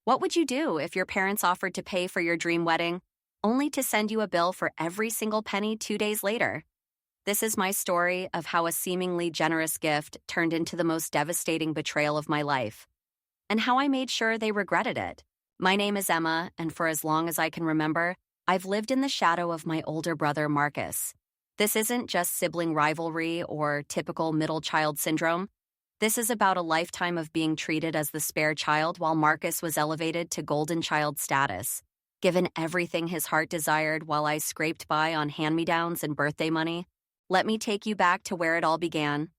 What would you do if your parents offered to pay for your dream wedding, only to send you a bill for every single penny 2 days later? This is my story of how a seemingly generous gift turned into the most devastating betrayal of my life, and how I made sure they regretted it. My name is Emma, and for as long as I can remember, I've lived in the shadow of my older brother, Marcus. This isn't just sibling rivalry or typical middle child syndrome. This is about a lifetime of being treated as the spare child while Marcus was elevated to golden child status, given everything his heart desired while I scraped by on hand-me-downs and birthday money. Let me take you back to where it all began.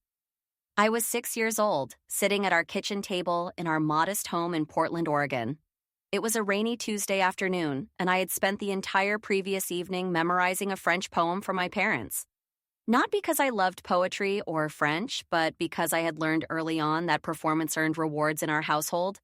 I was 6 years old, sitting at our kitchen table in our modest home in Portland, Oregon. It was a rainy Tuesday afternoon, and I had spent the entire previous evening memorizing a French poem for my parents. Not because I loved poetry or French, but because I had learned early on that performance earned rewards in our household.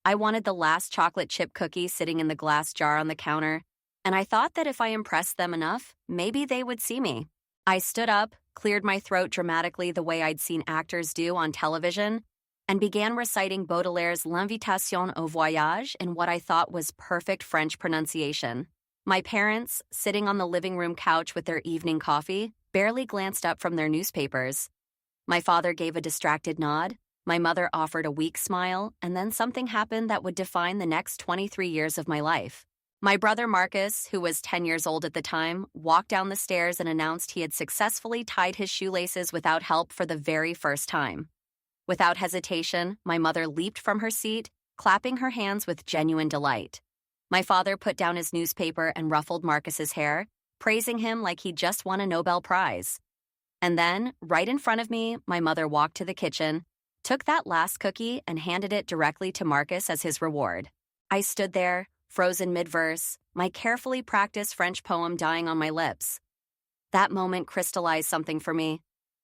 I wanted the last chocolate chip cookie sitting in the glass jar on the counter, and I thought that if I impressed them enough, maybe they would see me. I stood up, cleared my throat dramatically the way I'd seen actors do on television, and began reciting Baudelaire's L'Invitation au Voyage in what I thought was perfect French pronunciation. My parents, sitting on the living room couch with their evening coffee, barely glanced up from their newspapers. My father gave a distracted nod, my mother offered a weak smile, and then something happened that would define the next 23 years of my life. My brother Marcus, who was 10 years old at the time, walked down the stairs and announced he had successfully tied his shoelaces without help for the very first time. Without hesitation, my mother leaped from her seat, clapping her hands with genuine delight. My father put down his newspaper and ruffled Marcus's hair, praising him like he'd just won a Nobel Prize. And then, right in front of me, my mother walked to the kitchen, took that last cookie, and handed it directly to Marcus as his reward. I stood there, frozen mid-verse, my carefully practiced French poem dying on my lips. That moment crystallized something for me.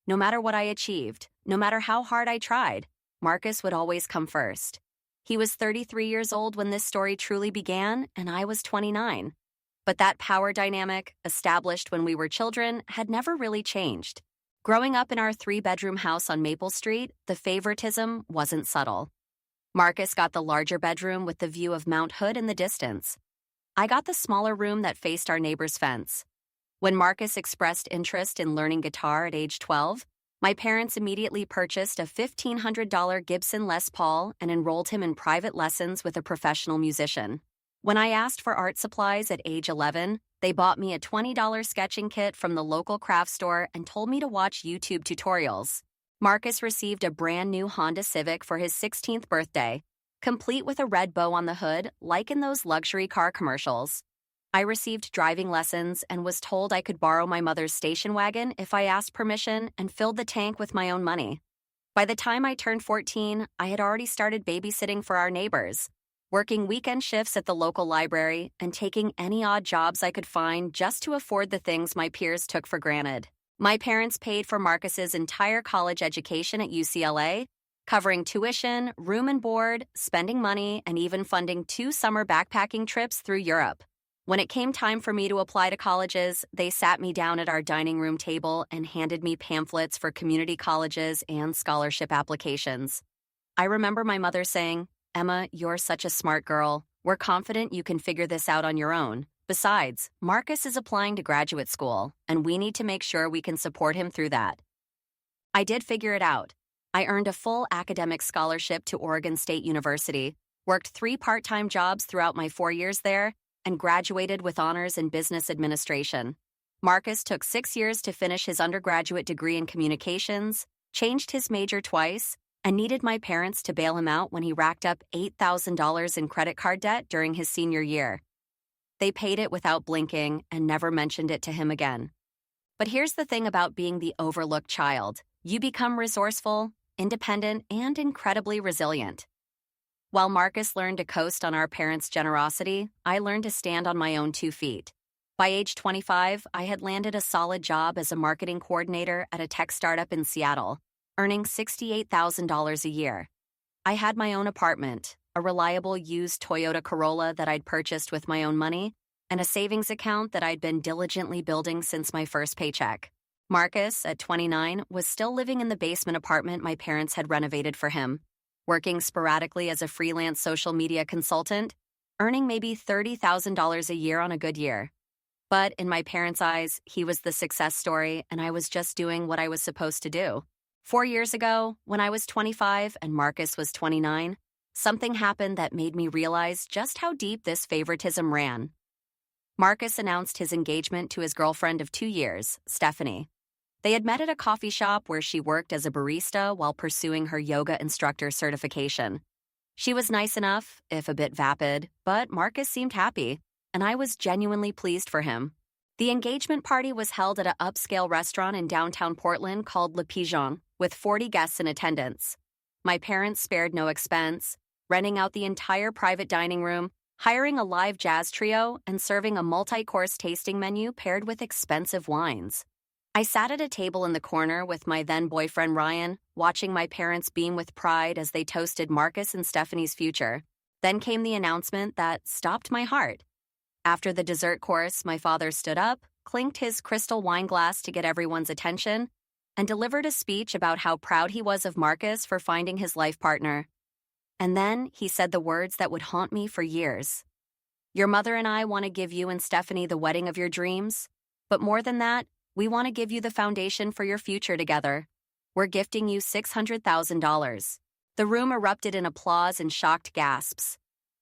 No matter what I achieved, no matter how hard I tried, Marcus would always come first. He was 33 years old when this story truly began, and I was 29. But that power dynamic, established when we were children, had never really changed. Growing up in our 3-bedroom house on Maple Street, the favoritism wasn't subtle. Marcus got the larger bedroom with the view of Mount Hood in the distance. I got the smaller room that faced our neighbor's fence. When Marcus expressed interest in learning guitar at age 12, my parents immediately purchased a $1,500 Gibson Les Paul and enrolled him in private lessons with a professional musician. When I asked for art supplies at age 11, they bought me a $20 sketching kit from the local craft store and told me to watch YouTube tutorials. Marcus received a brand new Honda Civic for his 16th birthday, complete with a red bow on the hood, like in those luxury car commercials. I received driving lessons and was told I could borrow my mother's station wagon if I asked permission and filled the tank with my own money. By the time I turned 14, I had already started babysitting for our neighbors, working weekend shifts at the local library, and taking any odd jobs I could find just to afford the things my peers took for granted. My parents paid for Marcus's entire college education at UCLA, covering tuition, room and board, spending money, and even funding 2 summer backpacking trips through Europe. When it came time for me to apply to colleges, they sat me down at our dining room table and handed me pamphlets for community colleges and scholarship applications. I remember my mother saying, "Emma, you're such a smart girl. We're confident you can figure this out on your own. Besides, Marcus is applying to graduate school, and we need to make sure we can support him through that." I did figure it out. I earned a full academic scholarship to Oregon State University, worked 3 part-time jobs throughout my 4 years there, and graduated with honors in business administration. Marcus took 6 years to finish his undergraduate degree in communications, changed his major twice, and needed my parents to bail him out when he racked up $8,000 in credit card debt during his senior year. They paid it without blinking and never mentioned it to him again. But here's the thing about being the overlooked child. You become resourceful, independent, and incredibly resilient. While Marcus learned to coast on our parents' generosity, I learned to stand on my own 2 feet. By age 25, I had landed a solid job as a marketing coordinator at a tech startup in Seattle, earning $68,000 a year. I had my own apartment, a reliable used Toyota Corolla that I'd purchased with my own money, and a savings account that I'd been diligently building since my first paycheck. Marcus, at 29, was still living in the basement apartment my parents had renovated for him. working sporadically as a freelance social media consultant, earning maybe $30,000 a year on a good year. But in my parents' eyes, he was the success story, and I was just doing what I was supposed to do. 4 years ago, when I was 25 and Marcus was 29, something happened that made me realize just how deep this favoritism ran. Marcus announced his engagement to his girlfriend of 2 years, Stephanie. They had met at a coffee shop where she worked as a barista while pursuing her yoga instructor certification. She was nice enough, if a bit vapid, but Marcus seemed happy, and I was genuinely pleased for him. The engagement party was held at an upscale restaurant in downtown Portland called Le Pigeon, with 40 guests in attendance. My parents spared no expense, renting out the entire private dining room, hiring a live jazz trio, and serving a multi-course tasting menu paired with expensive wines. I sat at a table in the corner with my then-boyfriend Ryan, watching my parents beam with pride as they toasted Marcus and Stephanie's future. Then came the announcement that stopped my heart. After the dessert course, my father stood up, clinked his crystal wine glass to get everyone's attention, and delivered a speech about how proud he was of Marcus for finding his life partner. And then he said the words that would haunt me for years. Your mother and I want to give you and Stephanie the wedding of your dreams, but more than that, we want to give you the foundation for your future together. We're gifting you $600,000. The room erupted in applause and shocked gasps.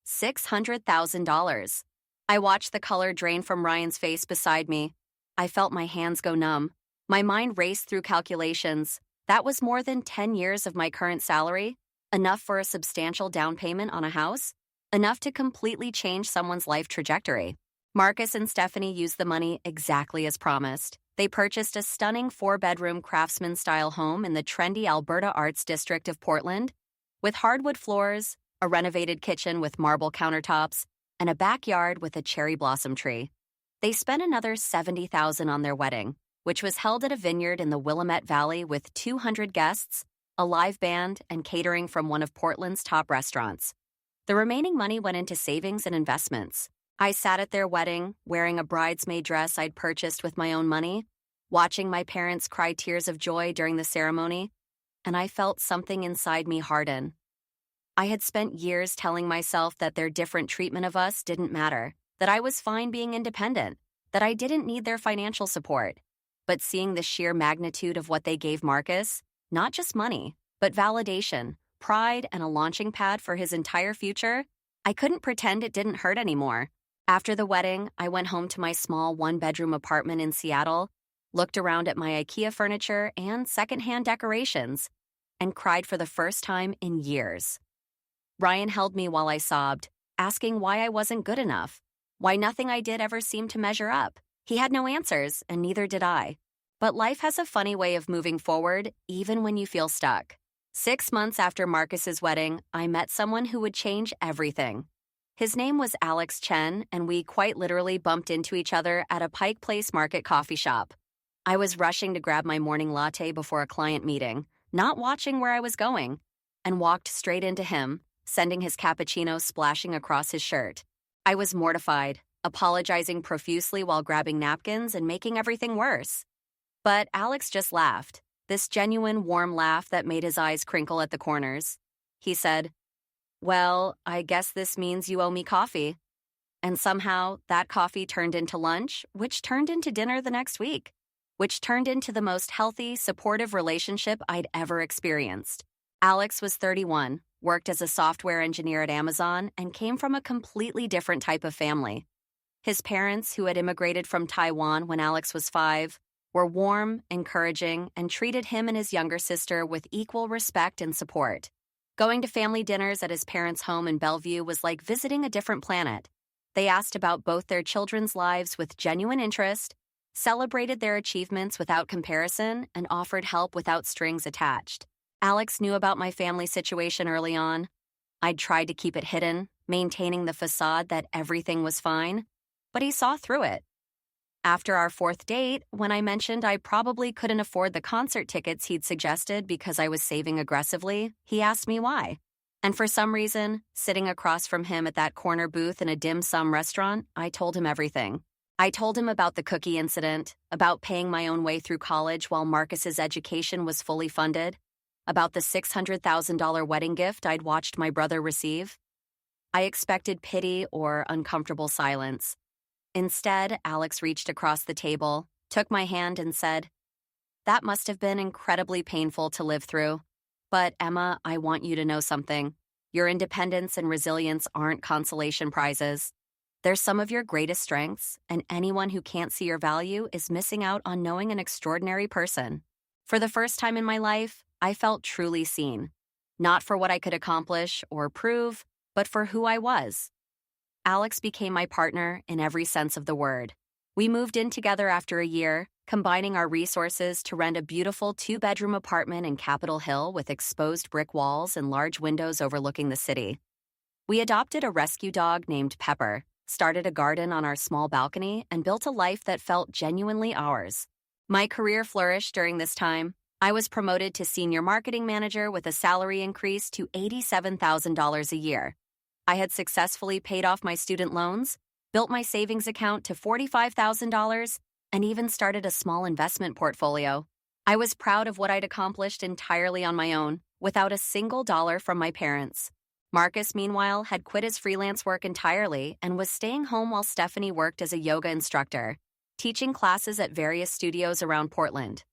$600,000. I watched the color drain from Ryan's face beside me. I felt my hands go numb. My mind raced through calculations. That was more than 10 years of my current salary, enough for a substantial down payment on a house, enough to completely change someone's life trajectory. Marcus and Stephanie used the money exactly as promised. They purchased a stunning 4-bedroom craftsman-style home in the trendy Alberta Arts District of Portland, with hardwood floors, a renovated kitchen with marble countertops, and a backyard with a cherry blossom tree. They spent another $70,000 on their wedding, which was held at a vineyard in the Willamette Valley with 200 guests, a live band, and catering from one of Portland's top restaurants. The remaining money went into savings and investments. I sat at their wedding, wearing a bridesmaid dress I'd purchased with my own money, watching my parents cry tears of joy during the ceremony, and I felt something inside me harden. I had spent years telling myself that their different treatment of us didn't matter, that I was fine being independent, that I didn't need their financial support. But seeing the sheer magnitude of what they gave Marcus, not just money, but validation, pride, and a launching pad for his entire future, I couldn't pretend it didn't hurt anymore. After the wedding, I went home to my small 1-bedroom apartment in Seattle, looked around at my IKEA furniture and secondhand decorations, and cried for the first time in years. Ryan held me while I sobbed, asking why I wasn't good enough, why nothing I did ever seemed to measure up. He had no answers, and neither did I. But life has a funny way of moving forward, even when you feel stuck. 6 months after Marcus's wedding, I met someone who would change everything. His name was Alex Chen, and we quite literally bumped into each other at a Pike Place Market coffee shop. I was rushing to grab my morning latte before a client meeting, not watching where I was going, and walked straight into him, sending his cappuccino splashing across his shirt. I was mortified, apologizing profusely while grabbing napkins and making everything worse. But Alex just laughed, this genuine, warm laugh that made his eyes crinkle at the corners. He said, "Well, I guess this means you owe me coffee." And somehow, that coffee turned into lunch, which turned into dinner the next week, which turned into the most healthy, supportive relationship I'd ever experienced. Alex was 31, worked as a software engineer at Amazon, and came from a completely different type of family. His parents, who had immigrated from Taiwan when Alex was 5, were warm, encouraging, and treated him and his younger sister with equal respect and support. Going to family dinners at his parents' home in Bellevue was like visiting a different planet. They asked about both their children's lives with genuine interest, celebrated their achievements without comparison, and offered help without strings attached. Alex knew about my family situation early on. I'd tried to keep it hidden, maintaining the facade that everything was fine, but he saw through it. After our 4th date, when I mentioned I probably couldn't afford the concert tickets he'd suggested because I was saving aggressively, he asked me why. And for some reason, sitting across from him at that corner booth in a dim sum restaurant, I told him everything. I told him about the cookie incident, about paying my own way through college while Marcus's education was fully funded, about the $600,000 wedding gift I'd watched my brother receive. I expected pity or uncomfortable silence. Instead, Alex reached across the table, took my hand, and said, "That must have been incredibly painful to live through. But Emma, I want you to know something. Your independence and resilience aren't consolation prizes. They're some of your greatest strengths, and anyone who can't see your value is missing out on knowing an extraordinary person." For the first time in my life, I felt truly seen. Not for what I could accomplish or prove, but for who I was. Alex became my partner in every sense of the word. We moved in together after a year, combining our resources to rent a beautiful 2-bedroom apartment in Capitol Hill with exposed brick walls and large windows overlooking the city. We adopted a rescue dog named Pepper, started a garden on our small balcony, and built a life that felt genuinely ours. My career flourished during this time. I was promoted to senior marketing manager with a salary increase to $87,000 a year. I had successfully paid off my student loans, built my savings account to $45,000, and even started a small investment portfolio. I was proud of what I'd accomplished entirely on my own, without a single dollar from my parents. Marcus, meanwhile, had quit his freelance work entirely and was staying home while Stephanie worked as a yoga instructor, teaching classes at various studios around Portland.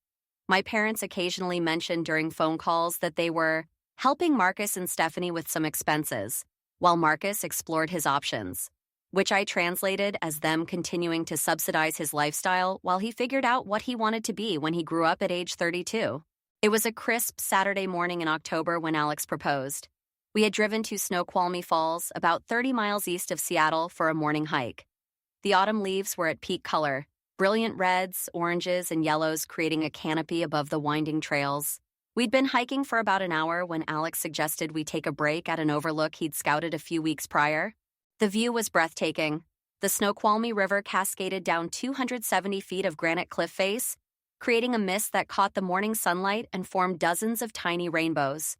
My parents occasionally mentioned during phone calls that they were helping Marcus and Stephanie with some expenses, while Marcus explored his options, which I translated as them continuing to subsidize his lifestyle while he figured out what he wanted to be when he grew up at age 32. It was a crisp Saturday morning in October when Alex proposed. We had driven to Snoqualmie Falls, about 30 miles east of Seattle, for a morning hike. The autumn leaves were at peak color, brilliant reds, oranges, and yellows creating a canopy above the winding trails. We'd been hiking for about an hour when Alex suggested we take a break at an overlook he'd scouted a few weeks prior. The view was breathtaking. The Snoqualmie River cascaded down 270 feet of granite cliff face, creating a mist that caught the morning sunlight and formed dozens of tiny rainbows.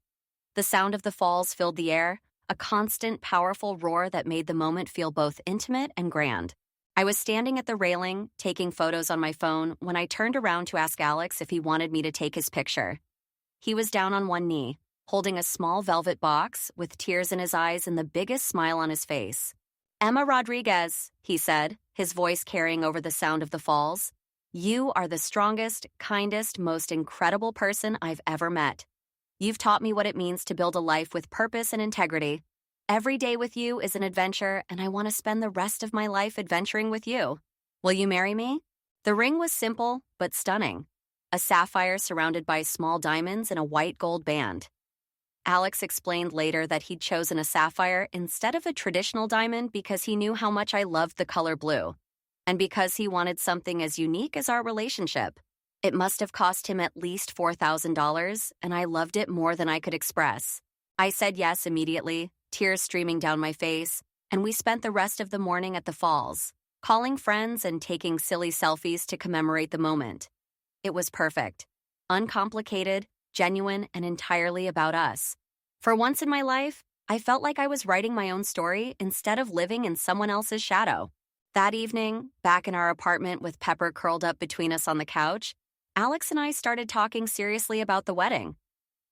The sound of the falls filled the air, a constant, powerful roar that made the moment feel both intimate and grand. I was standing at the railing, taking photos on my phone, when I turned around to ask Alex if he wanted me to take his picture. He was down on one knee, holding a small velvet box with tears in his eyes and the biggest smile on his face. "Emma Rodriguez," he said, his voice carrying over the sound of the falls. "You are the strongest, kindest, most incredible person I've ever met. You've taught me what it means to build a life with purpose and integrity. Every day with you is an adventure, and I want to spend the rest of my life adventuring with you. Will you marry me?" The ring was simple but stunning. A sapphire surrounded by small diamonds and a white gold band. Alex explained later that he'd chosen a sapphire instead of a traditional diamond because he knew how much I loved the color blue, and because he wanted something as unique as our relationship. It must have cost him at least $4,000, and I loved it more than I could express. I said yes immediately, tears streaming down my face, and we spent the rest of the morning at the falls, calling friends and taking silly selfies to commemorate the moment. It was perfect, uncomplicated, genuine, and entirely about us. For once in my life, I felt like I was writing my own story instead of living in someone else's shadow. That evening, back in our apartment with Pepper curled up between us on the couch, Alex and I started talking seriously about the wedding.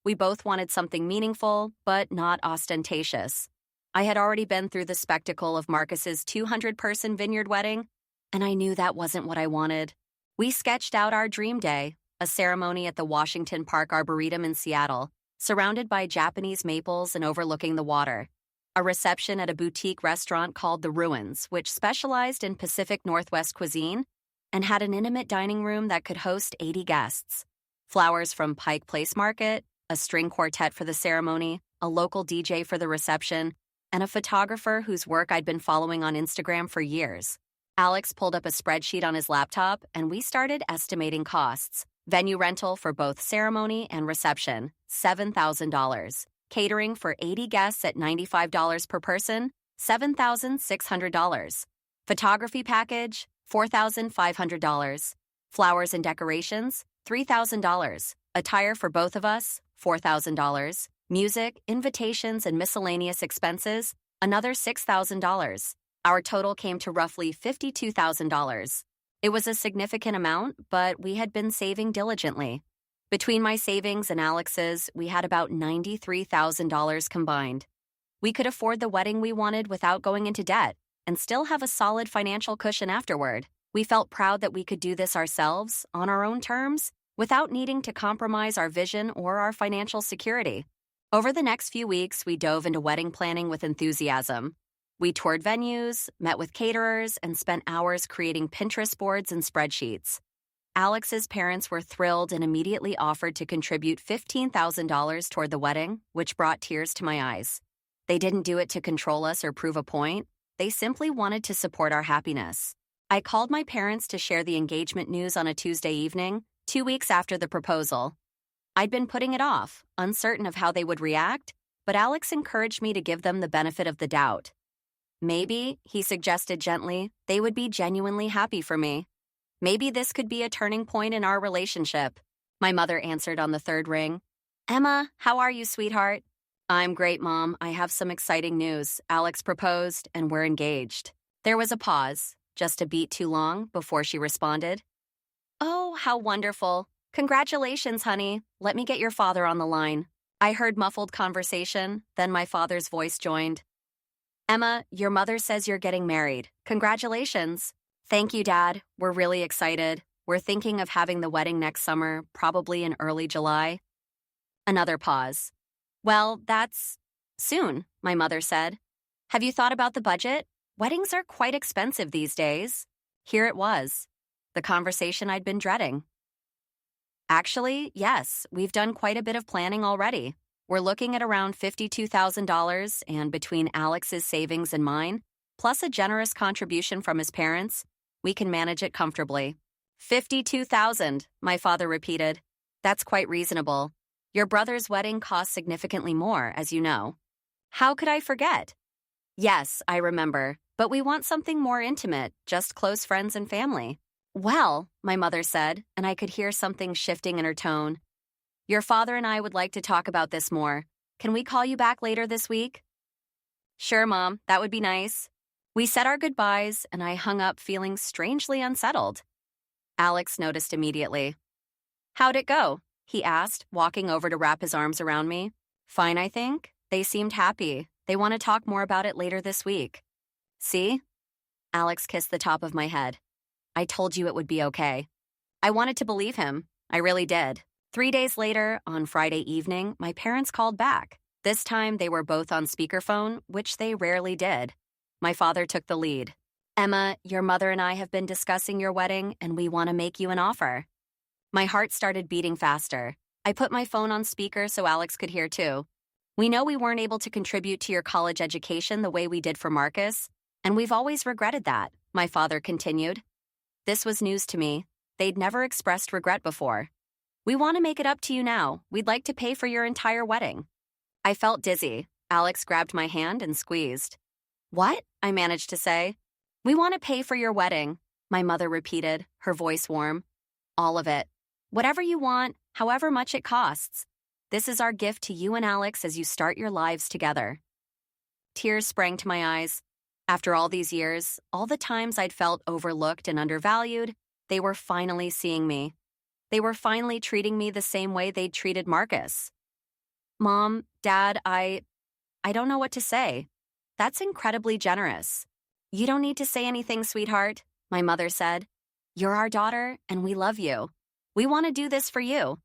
We both wanted something meaningful, but not ostentatious. I had already been through the spectacle of Marcus's 200-person vineyard wedding, and I knew that wasn't what I wanted. We sketched out our dream day, a ceremony at the Washington Park Arboretum in Seattle, surrounded by Japanese maples and overlooking the water. A reception at a boutique restaurant called The Ruins, which specialized in Pacific Northwest cuisine and had an intimate dining room that could host 80 guests. Flowers from Pike Place Market, a string quartet for the ceremony, a local DJ for the reception, and a photographer whose work I'd been following on Instagram for years. Alex pulled up a spreadsheet on his laptop, and we started estimating costs. Venue rental for both ceremony and reception, $7,000. Catering for 80 guests at $95 per person, $7,600. Photography package, $4,500. Flowers and decorations, $3,000. Attire for both of us, $4,000. Music, invitations, and miscellaneous expenses, another $6,000. Our total came to roughly $52,000. It was a significant amount, but we had been saving diligently. Between my savings and Alex's, we had about $93,000 combined. We could afford the wedding we wanted without going into debt and still have a solid financial cushion afterward. We felt proud that we could do this ourselves, on our own terms, without needing to compromise our vision or our financial security. Over the next few weeks, we dove into wedding planning with enthusiasm. We toured venues, met with caterers, and spent hours creating Pinterest boards and spreadsheets. Alex's parents were thrilled and immediately offered to contribute $15,000 toward the wedding, which brought tears to my eyes. They didn't do it to control us or prove a point. They simply wanted to support our happiness. I called my parents to share the engagement news on a Tuesday evening, 2 weeks after the proposal. I'd been putting it off, uncertain of how they would react, but Alex encouraged me to give them the benefit of the doubt. Maybe, he suggested gently, they would be genuinely happy for me. Maybe this could be a turning point in our relationship. My mother answered on the third ring. Emma, how are you, sweetheart? I'm great, Mom. I have some exciting news. Alex proposed, and we're engaged. There was a pause, just a beat too long, before she responded. Oh, how wonderful. Congratulations, honey. Let me get your father on the line. I heard muffled conversation, then my father's voice joined. Emma, your mother says you're getting married. Congratulations. Thank you, Dad. We're really excited. We're thinking of having the wedding next summer, probably in early July. Another pause. Well, that's soon, my mother said. Have you thought about the budget? Weddings are quite expensive these days. Here it was, the conversation I'd been dreading. Actually, yes, we've done quite a bit of planning already. We're looking at around $52,000, and between Alex's savings and mine, plus a generous contribution from his parents, we can manage it comfortably. $52,000, my father repeated. That's quite reasonable. Your brother's wedding costs significantly more, as you know. How could I forget? Yes, I remember, but we want something more intimate, just close friends and family. Well, my mother said, and I could hear something shifting in her tone. Your father and I would like to talk about this more. Can we call you back later this week? Sure, Mom, that would be nice. We said our goodbyes, and I hung up feeling strangely unsettled. Alex noticed immediately. How'd it go? He asked, walking over to wrap his arms around me. Fine, I think. They seemed happy. They want to talk more about it later this week. See? Alex kissed the top of my head. I told you it would be okay. I wanted to believe him. I really did. 3 days later, on Friday evening, my parents called back. This time, they were both on speakerphone, which they rarely did. My father took the lead. Emma, your mother and I have been discussing your wedding, and we want to make you an offer. My heart started beating faster. I put my phone on speaker so Alex could hear too. We know we weren't able to contribute to your college education the way we did for Marcus, and we've always regretted that, my father continued. This was news to me. They'd never expressed regret before. We want to make it up to you now. We'd like to pay for your entire wedding. I felt dizzy. Alex grabbed my hand and squeezed. What? I managed to say. We want to pay for your wedding, my mother repeated, her voice warm. All of it. Whatever you want, however much it costs. This is our gift to you and Alex as you start your lives together. Tears sprang to my eyes. After all these years, all the times I'd felt overlooked and undervalued, they were finally seeing me. They were finally treating me the same way they'd treated Marcus. Mom, Dad, I don't know what to say. That's incredibly generous. You don't need to say anything, sweetheart, my mother said. You're our daughter, and we love you. We want to do this for you.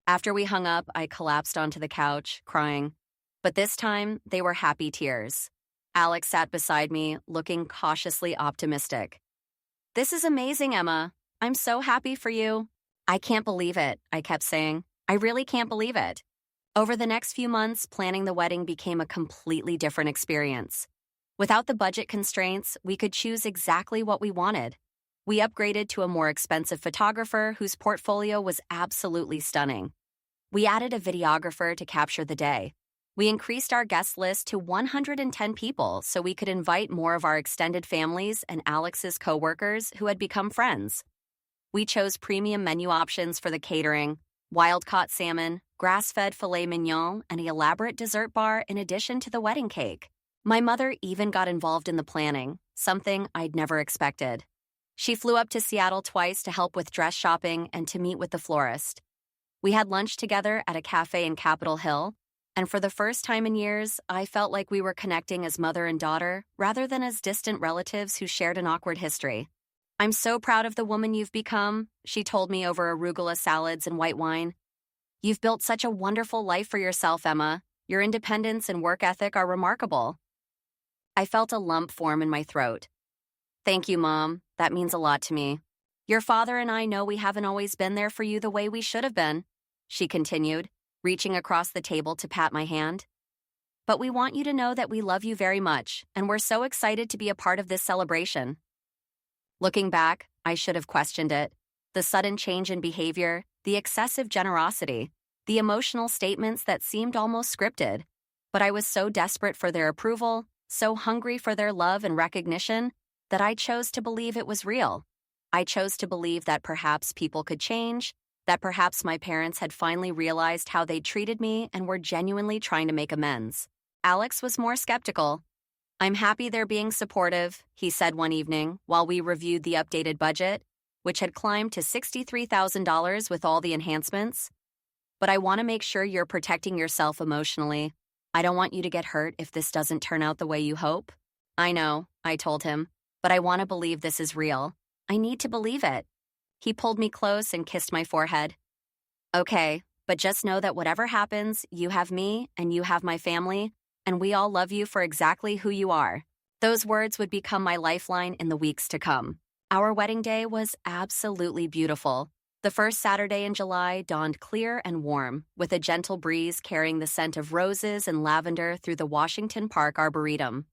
After we hung up, I collapsed onto the couch, crying. But this time, they were happy tears. Alex sat beside me, looking cautiously optimistic. This is amazing, Emma. I'm so happy for you. I can't believe it, I kept saying. I really can't believe it. Over the next few months, planning the wedding became a completely different experience. Without the budget constraints, we could choose exactly what we wanted. We upgraded to a more expensive photographer whose portfolio was absolutely stunning. We added a videographer to capture the day. We increased our guest list to 110 people so we could invite more of our extended families and Alex's coworkers who had become friends. We chose premium menu options for the catering, wild-caught salmon, grass-fed filet mignon, and an elaborate dessert bar in addition to the wedding cake. My mother even got involved in the planning, something I'd never expected. She flew up to Seattle twice to help with dress shopping and to meet with the florist. We had lunch together at a cafe in Capitol Hill, and for the first time in years, I felt like we were connecting as mother and daughter rather than as distant relatives who shared an awkward history. "I'm so proud of the woman you've become," she told me over arugula salads and white wine. "You've built such a wonderful life for yourself, Emma. Your independence and work ethic are remarkable." I felt a lump form in my throat. "Thank you, Mom. That means a lot to me. Your father and I know we haven't always been there for you the way we should have been," she continued, reaching across the table to pat my hand. "But we want you to know that we love you very much, and we're so excited to be a part of this celebration." Looking back, I should have questioned it. The sudden change in behavior, the excessive generosity, the emotional statements that seemed almost scripted. But I was so desperate for their approval, so hungry for their love and recognition, that I chose to believe it was real. I chose to believe that perhaps people could change, that perhaps my parents had finally realized how they treated me and were genuinely trying to make amends. Alex was more skeptical. "I'm happy they're being supportive," he said one evening while we reviewed the updated budget, which had climbed to $63,000 with all the enhancements. "But I want to make sure you're protecting yourself emotionally. I don't want you to get hurt if this doesn't turn out the way you hope." "I know," I told him, "but I want to believe this is real. I need to believe it." He pulled me close and kissed my forehead. "Okay, but just know that whatever happens, you have me and you have my family, and we all love you for exactly who you are." Those words would become my lifeline in the weeks to come. Our wedding day was absolutely beautiful. The first Saturday in July dawned clear and warm, with a gentle breeze carrying the scent of roses and lavender through the Washington Park Arboretum.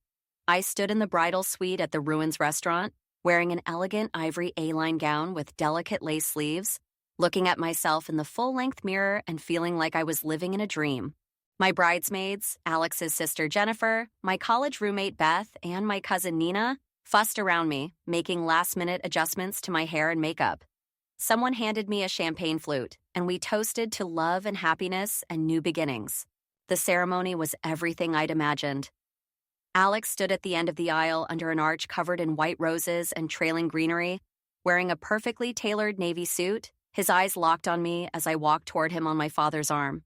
I stood in the bridal suite at the Ruins restaurant, wearing an elegant ivory A-line gown with delicate lace sleeves, looking at myself in the full-length mirror and feeling like I was living in a dream. My bridesmaids, Alex's sister Jennifer, my college roommate Beth, and my cousin Nina fussed around me, making last-minute adjustments to my hair and makeup. Someone handed me a champagne flute, and we toasted to love and happiness and new beginnings. The ceremony was everything I'd imagined. Alex stood at the end of the aisle under an arch covered in white roses and trailing greenery, wearing a perfectly tailored navy suit, his eyes locked on me as I walked toward him on my father's arm.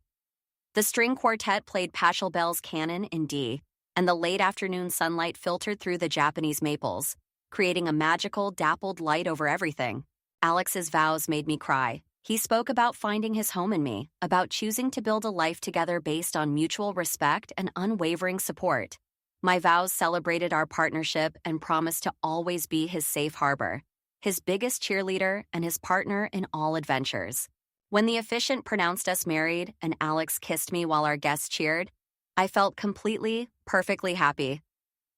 The string quartet played Pachelbel's Canon in D, and the late afternoon sunlight filtered through the Japanese maples, creating a magical, dappled light over everything. Alex's vows made me cry. He spoke about finding his home in me, about choosing to build a life together based on mutual respect and unwavering support. My vows celebrated our partnership and promised to always be his safe harbor, his biggest cheerleader and his partner in all adventures. When the officiant pronounced us married and Alex kissed me while our guests cheered, I felt completely, perfectly happy.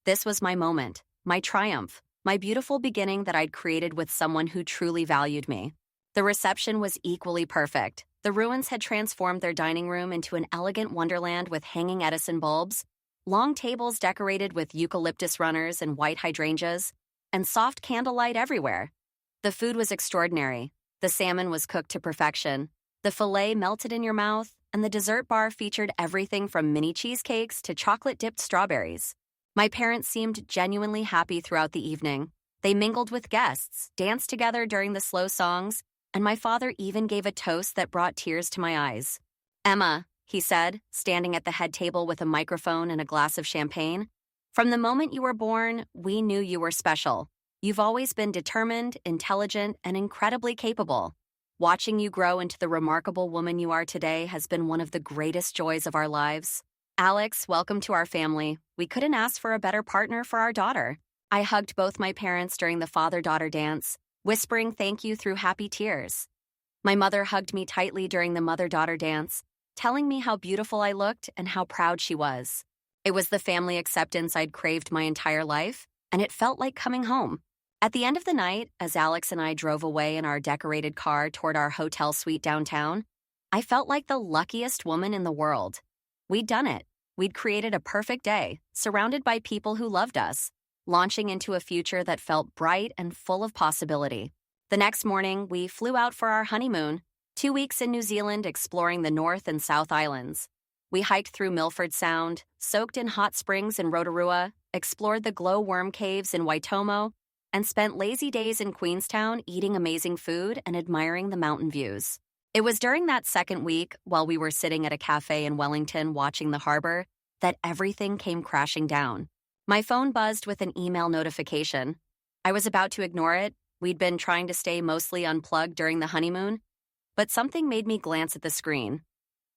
This was my moment, my triumph, my beautiful beginning that I'd created with someone who truly valued me. The reception was equally perfect. The Ruins had transformed their dining room into an elegant wonderland with hanging Edison bulbs, long tables decorated with eucalyptus runners and white hydrangeas, and soft candlelight everywhere. The food was extraordinary. The salmon was cooked to perfection. The filet melted in your mouth, and the dessert bar featured everything from mini cheesecakes to chocolate-dipped strawberries. My parents seemed genuinely happy throughout the evening. They mingled with guests, danced together during the slow songs, and my father even gave a toast that brought tears to my eyes. "Emma," he said, standing at the head table with a microphone and a glass of champagne, "from the moment you were born, we knew you were special. You've always been determined, intelligent, and incredibly capable. Watching you grow into the remarkable woman you are today has been one of the greatest joys of our lives. Alex, welcome to our family. We couldn't ask for a better partner for our daughter." I hugged both my parents during the father-daughter dance, whispering thank you through happy tears. My mother hugged me tightly during the mother-daughter dance, telling me how beautiful I looked and how proud she was. It was the family acceptance I'd craved my entire life, and it felt like coming home. At the end of the night, as Alex and I drove away in our decorated car toward our hotel suite downtown, I felt like the luckiest woman in the world. We'd done it. We'd created a perfect day, surrounded by people who loved us, launching into a future that felt bright and full of possibility. The next morning, we flew out for our honeymoon, 2 weeks in New Zealand exploring the North and South Islands. We hiked through Milford Sound, soaked in hot springs in Rotorua, explored the glowworm caves in Waitomo, and spent lazy days in Queenstown eating amazing food and admiring the mountain views. It was during that second week, while we were sitting at a cafe in Wellington watching the harbor, that everything came crashing down. My phone buzzed with an email notification. I was about to ignore it. We'd been trying to stay mostly unplugged during the honeymoon, but something made me glance at the screen.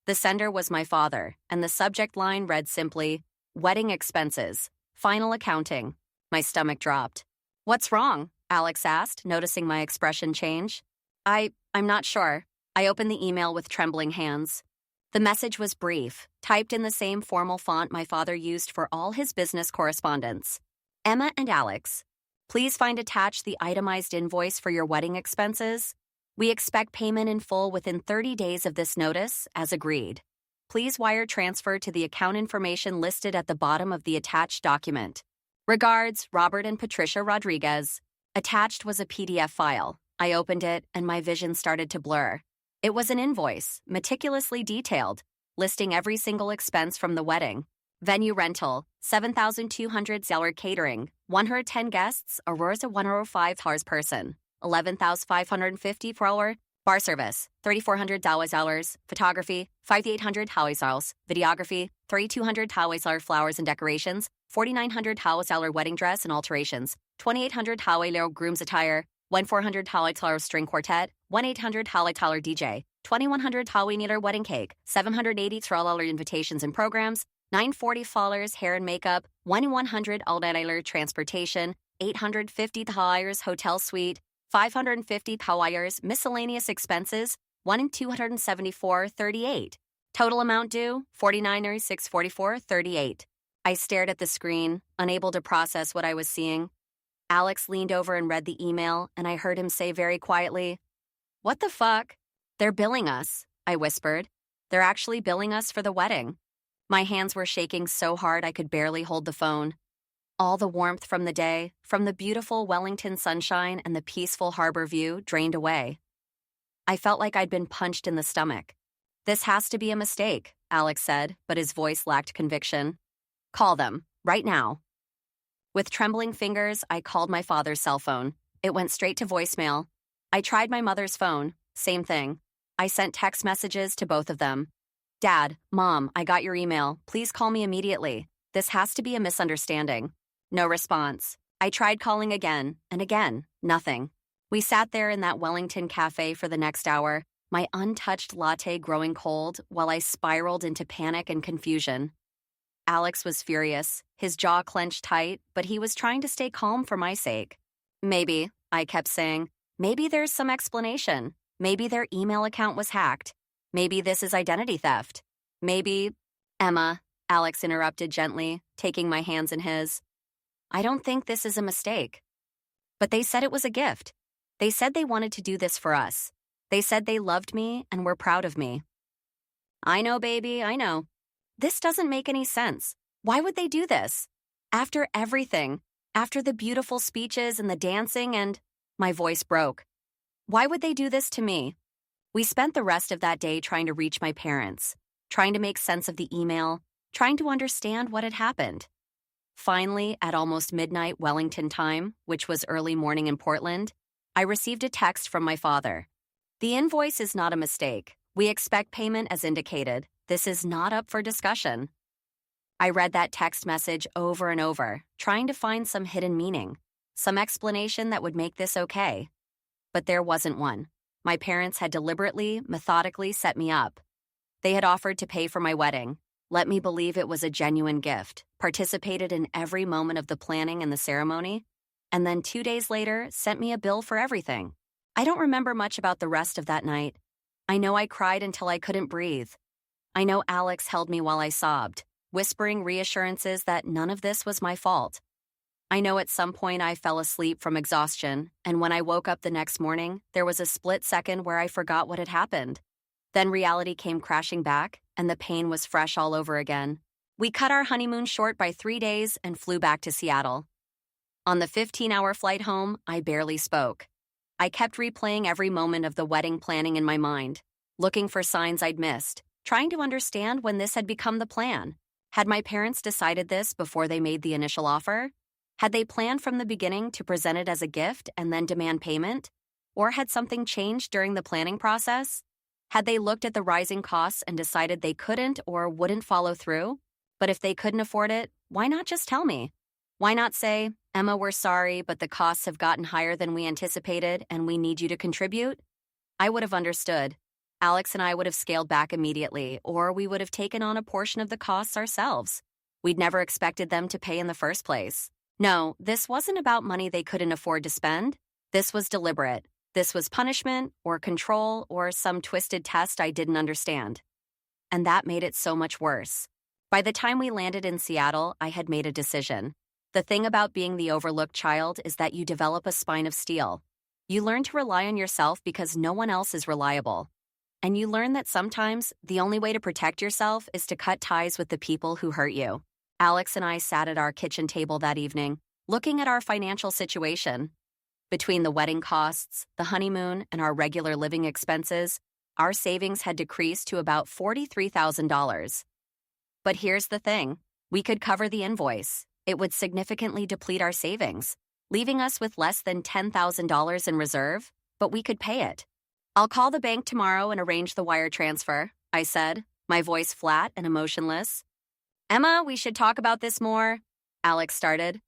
The sender was my father, and the subject line read simply, "Wedding expenses. Final accounting." My stomach dropped. "What's wrong?" Alex asked, noticing my expression change. I'm not sure." I opened the email with trembling hands. The message was brief, typed in the same formal font my father used for all his business correspondence. "Emma and Alex, please find attached the itemized invoice for your wedding expenses. We expect payment in full within 30 days of this notice, as agreed. Please wire transfer to the account information listed at the bottom of the attached document. Regards, Robert and Patricia Rodriguez." Attached was a PDF file. I opened it, and my vision started to blur. It was an invoice, meticulously detailed, listing every single expense from the wedding. Venue rental, $7,200 catering, 110 guests, Aurora's $105 person, $11,550 per hour. Bar service, $3,400 photography, $5,800 videography, $3,200 flowers and decorations, $4,900 wedding dress and alterations, $2,800 groom's attire, $1,400 string quartet, $1,800 DJ, $2,100 wedding cake, $780 invitations and programs, $940 hair and makeup, $1,100 transportation, $850 hotel suite, $550 miscellaneous expenses, $1,274.38. Total amount due, $49,644.38. I stared at the screen, unable to process what I was seeing. Alex leaned over and read the email, and I heard him say very quietly, "What the fuck?" "They're billing us," I whispered. "They're actually billing us for the wedding." My hands were shaking so hard I could barely hold the phone. All the warmth from the day, from the beautiful Wellington sunshine and the peaceful harbor view, drained away. I felt like I'd been punched in the stomach. "This has to be a mistake," Alex said, but his voice lacked conviction. "Call them, right now." With trembling fingers, I called my father's cell phone. It went straight to voicemail. I tried my mother's phone. Same thing. I sent text messages to both of them. "Dad, Mom, I got your email. Please call me immediately. This has to be a misunderstanding." No response. I tried calling again, and again, nothing. We sat there in that Wellington cafe for the next hour, my untouched latte growing cold, while I spiraled into panic and confusion. Alex was furious, his jaw clenched tight, but he was trying to stay calm for my sake. "Maybe," I kept saying, "maybe there's some explanation. Maybe their email account was hacked. Maybe this is identity theft. Maybe—" "Emma," Alex interrupted gently, taking my hands in his. "I don't think this is a mistake. But they said it was a gift. They said they wanted to do this for us. They said they loved me and were proud of me." "I know, baby, I know. This doesn't make any sense. Why would they do this? After everything, after the beautiful speeches and the dancing and—" My voice broke. "Why would they do this to me?" We spent the rest of that day trying to reach my parents, trying to make sense of the email, trying to understand what had happened. Finally, at almost midnight Wellington time, which was early morning in Portland, I received a text from my father. "The invoice is not a mistake. We expect payment as indicated. This is not up for discussion." I read that text message over and over, trying to find some hidden meaning, some explanation that would make this okay. But there wasn't one. My parents had deliberately, methodically set me up. They had offered to pay for my wedding, let me believe it was a genuine gift, participated in every moment of the planning and the ceremony, and then 2 days later sent me a bill for everything. I don't remember much about the rest of that night. I know I cried until I couldn't breathe. I know Alex held me while I sobbed, whispering reassurances that none of this was my fault. I know at some point I fell asleep from exhaustion, and when I woke up the next morning, there was a split second where I forgot what had happened. Then reality came crashing back, and the pain was fresh all over again. We cut our honeymoon short by 3 days and flew back to Seattle. On the 15-hour flight home, I barely spoke. I kept replaying every moment of the wedding planning in my mind, looking for signs I'd missed, trying to understand when this had become the plan. Had my parents decided this before they made the initial offer? Had they planned from the beginning to present it as a gift and then demand payment? Or had something changed during the planning process? Had they looked at the rising costs and decided they couldn't or wouldn't follow through? But if they couldn't afford it, why not just tell me? Why not say, Emma, we're sorry, but the costs have gotten higher than we anticipated and we need you to contribute? I would have understood. Alex and I would have scaled back immediately, or we would have taken on a portion of the costs ourselves. We'd never expected them to pay in the first place. No, this wasn't about money they couldn't afford to spend. This was deliberate. This was punishment or control or some twisted test I didn't understand. And that made it so much worse. By the time we landed in Seattle, I had made a decision. The thing about being the overlooked child is that you develop a spine of steel. You learn to rely on yourself because no one else is reliable. And you learn that sometimes the only way to protect yourself is to cut ties with the people who hurt you. Alex and I sat at our kitchen table that evening, looking at our financial situation. Between the wedding costs, the honeymoon, and our regular living expenses, our savings had decreased to about $43,000. But here's the thing. We could cover the invoice. It would significantly deplete our savings, leaving us with less than $10,000 in reserve, but we could pay it. I'll call the bank tomorrow and arrange the wire transfer, I said, my voice flat and emotionless. Emma, we should talk about this more, Alex started.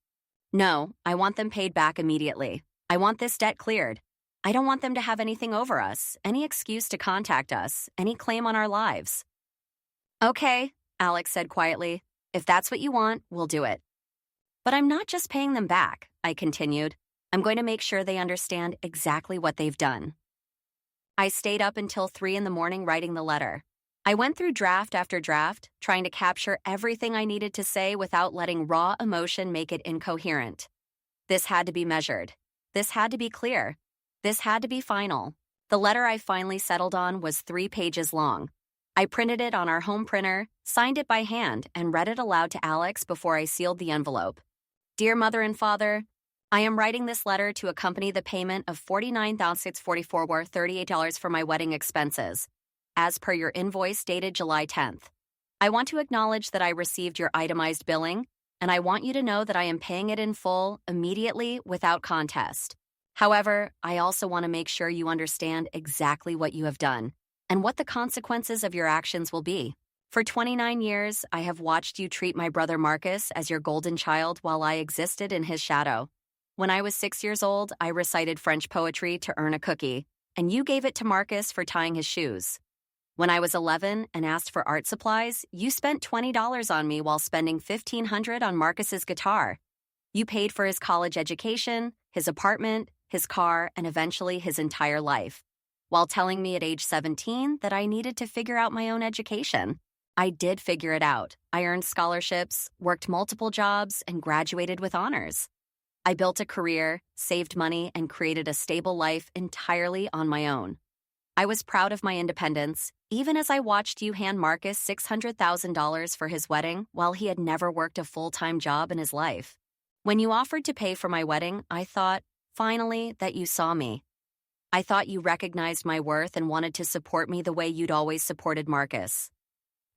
No, I want them paid back immediately. I want this debt cleared. I don't want them to have anything over us, any excuse to contact us, any claim on our lives. Okay, Alex said quietly. If that's what you want, we'll do it. But I'm not just paying them back, I continued. I'm going to make sure they understand exactly what they've done. I stayed up until 3 a.m. writing the letter. I went through draft after draft, trying to capture everything I needed to say without letting raw emotion make it incoherent. This had to be measured. This had to be clear. This had to be final. The letter I finally settled on was 3 pages long. I printed it on our home printer, signed it by hand, and read it aloud to Alex before I sealed the envelope. Dear Mother and Father, I am writing this letter to accompany the payment of $49,644 worth $38 for my wedding expenses, as per your invoice dated July 10th. I want to acknowledge that I received your itemized billing, and I want you to know that I am paying it in full, immediately, without contest. However, I also want to make sure you understand exactly what you have done and what the consequences of your actions will be. For 29 years, I have watched you treat my brother Marcus as your golden child while I existed in his shadow. When I was 6 years old, I recited French poetry to earn a cookie, and you gave it to Marcus for tying his shoes. When I was 11 and asked for art supplies, you spent $20 on me while spending $1,500 on Marcus's guitar. You paid for his college education, his apartment, his car, and eventually his entire life, while telling me at age 17 that I needed to figure out my own education. I did figure it out. I earned scholarships, worked multiple jobs, and graduated with honors. I built a career, saved money, and created a stable life entirely on my own. I was proud of my independence, even as I watched you hand Marcus $600,000 for his wedding while he had never worked a full-time job in his life. When you offered to pay for my wedding, I thought, finally, that you saw me. I thought you recognized my worth and wanted to support me the way you'd always supported Marcus.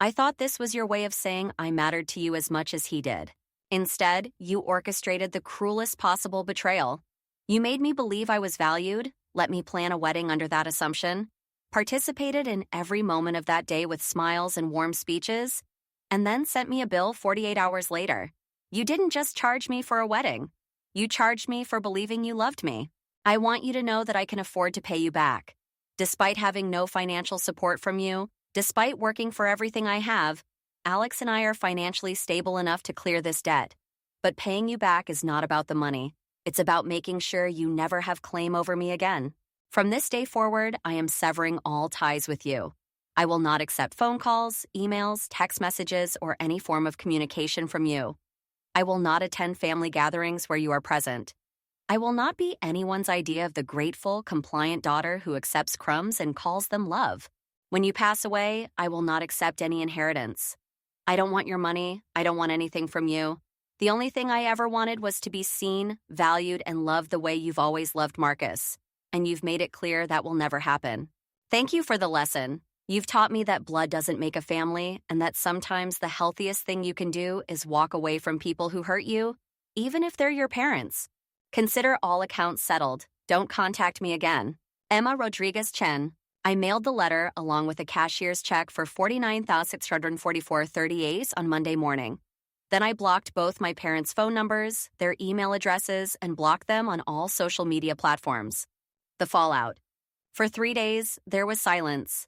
I thought this was your way of saying I mattered to you as much as he did. Instead, you orchestrated the cruelest possible betrayal. You made me believe I was valued, let me plan a wedding under that assumption, participated in every moment of that day with smiles and warm speeches, and then sent me a bill 48 hours later. You didn't just charge me for a wedding. You charged me for believing you loved me. I want you to know that I can afford to pay you back. Despite having no financial support from you, despite working for everything I have, Alex and I are financially stable enough to clear this debt. But paying you back is not about the money. It's about making sure you never have claim over me again. From this day forward, I am severing all ties with you. I will not accept phone calls, emails, text messages, or any form of communication from you. I will not attend family gatherings where you are present. I will not be anyone's idea of the grateful, compliant daughter who accepts crumbs and calls them love. When you pass away, I will not accept any inheritance. I don't want your money. I don't want anything from you. The only thing I ever wanted was to be seen, valued, and loved the way you've always loved Marcus. And you've made it clear that will never happen. Thank you for the lesson. You've taught me that blood doesn't make a family, and that sometimes the healthiest thing you can do is walk away from people who hurt you, even if they're your parents. Consider all accounts settled. Don't contact me again. Emma Rodriguez Chen. I mailed the letter along with a cashier's check for $49,644.38 on Monday morning. Then I blocked both my parents' phone numbers, their email addresses, and blocked them on all social media platforms. The fallout. For 3 days, there was silence.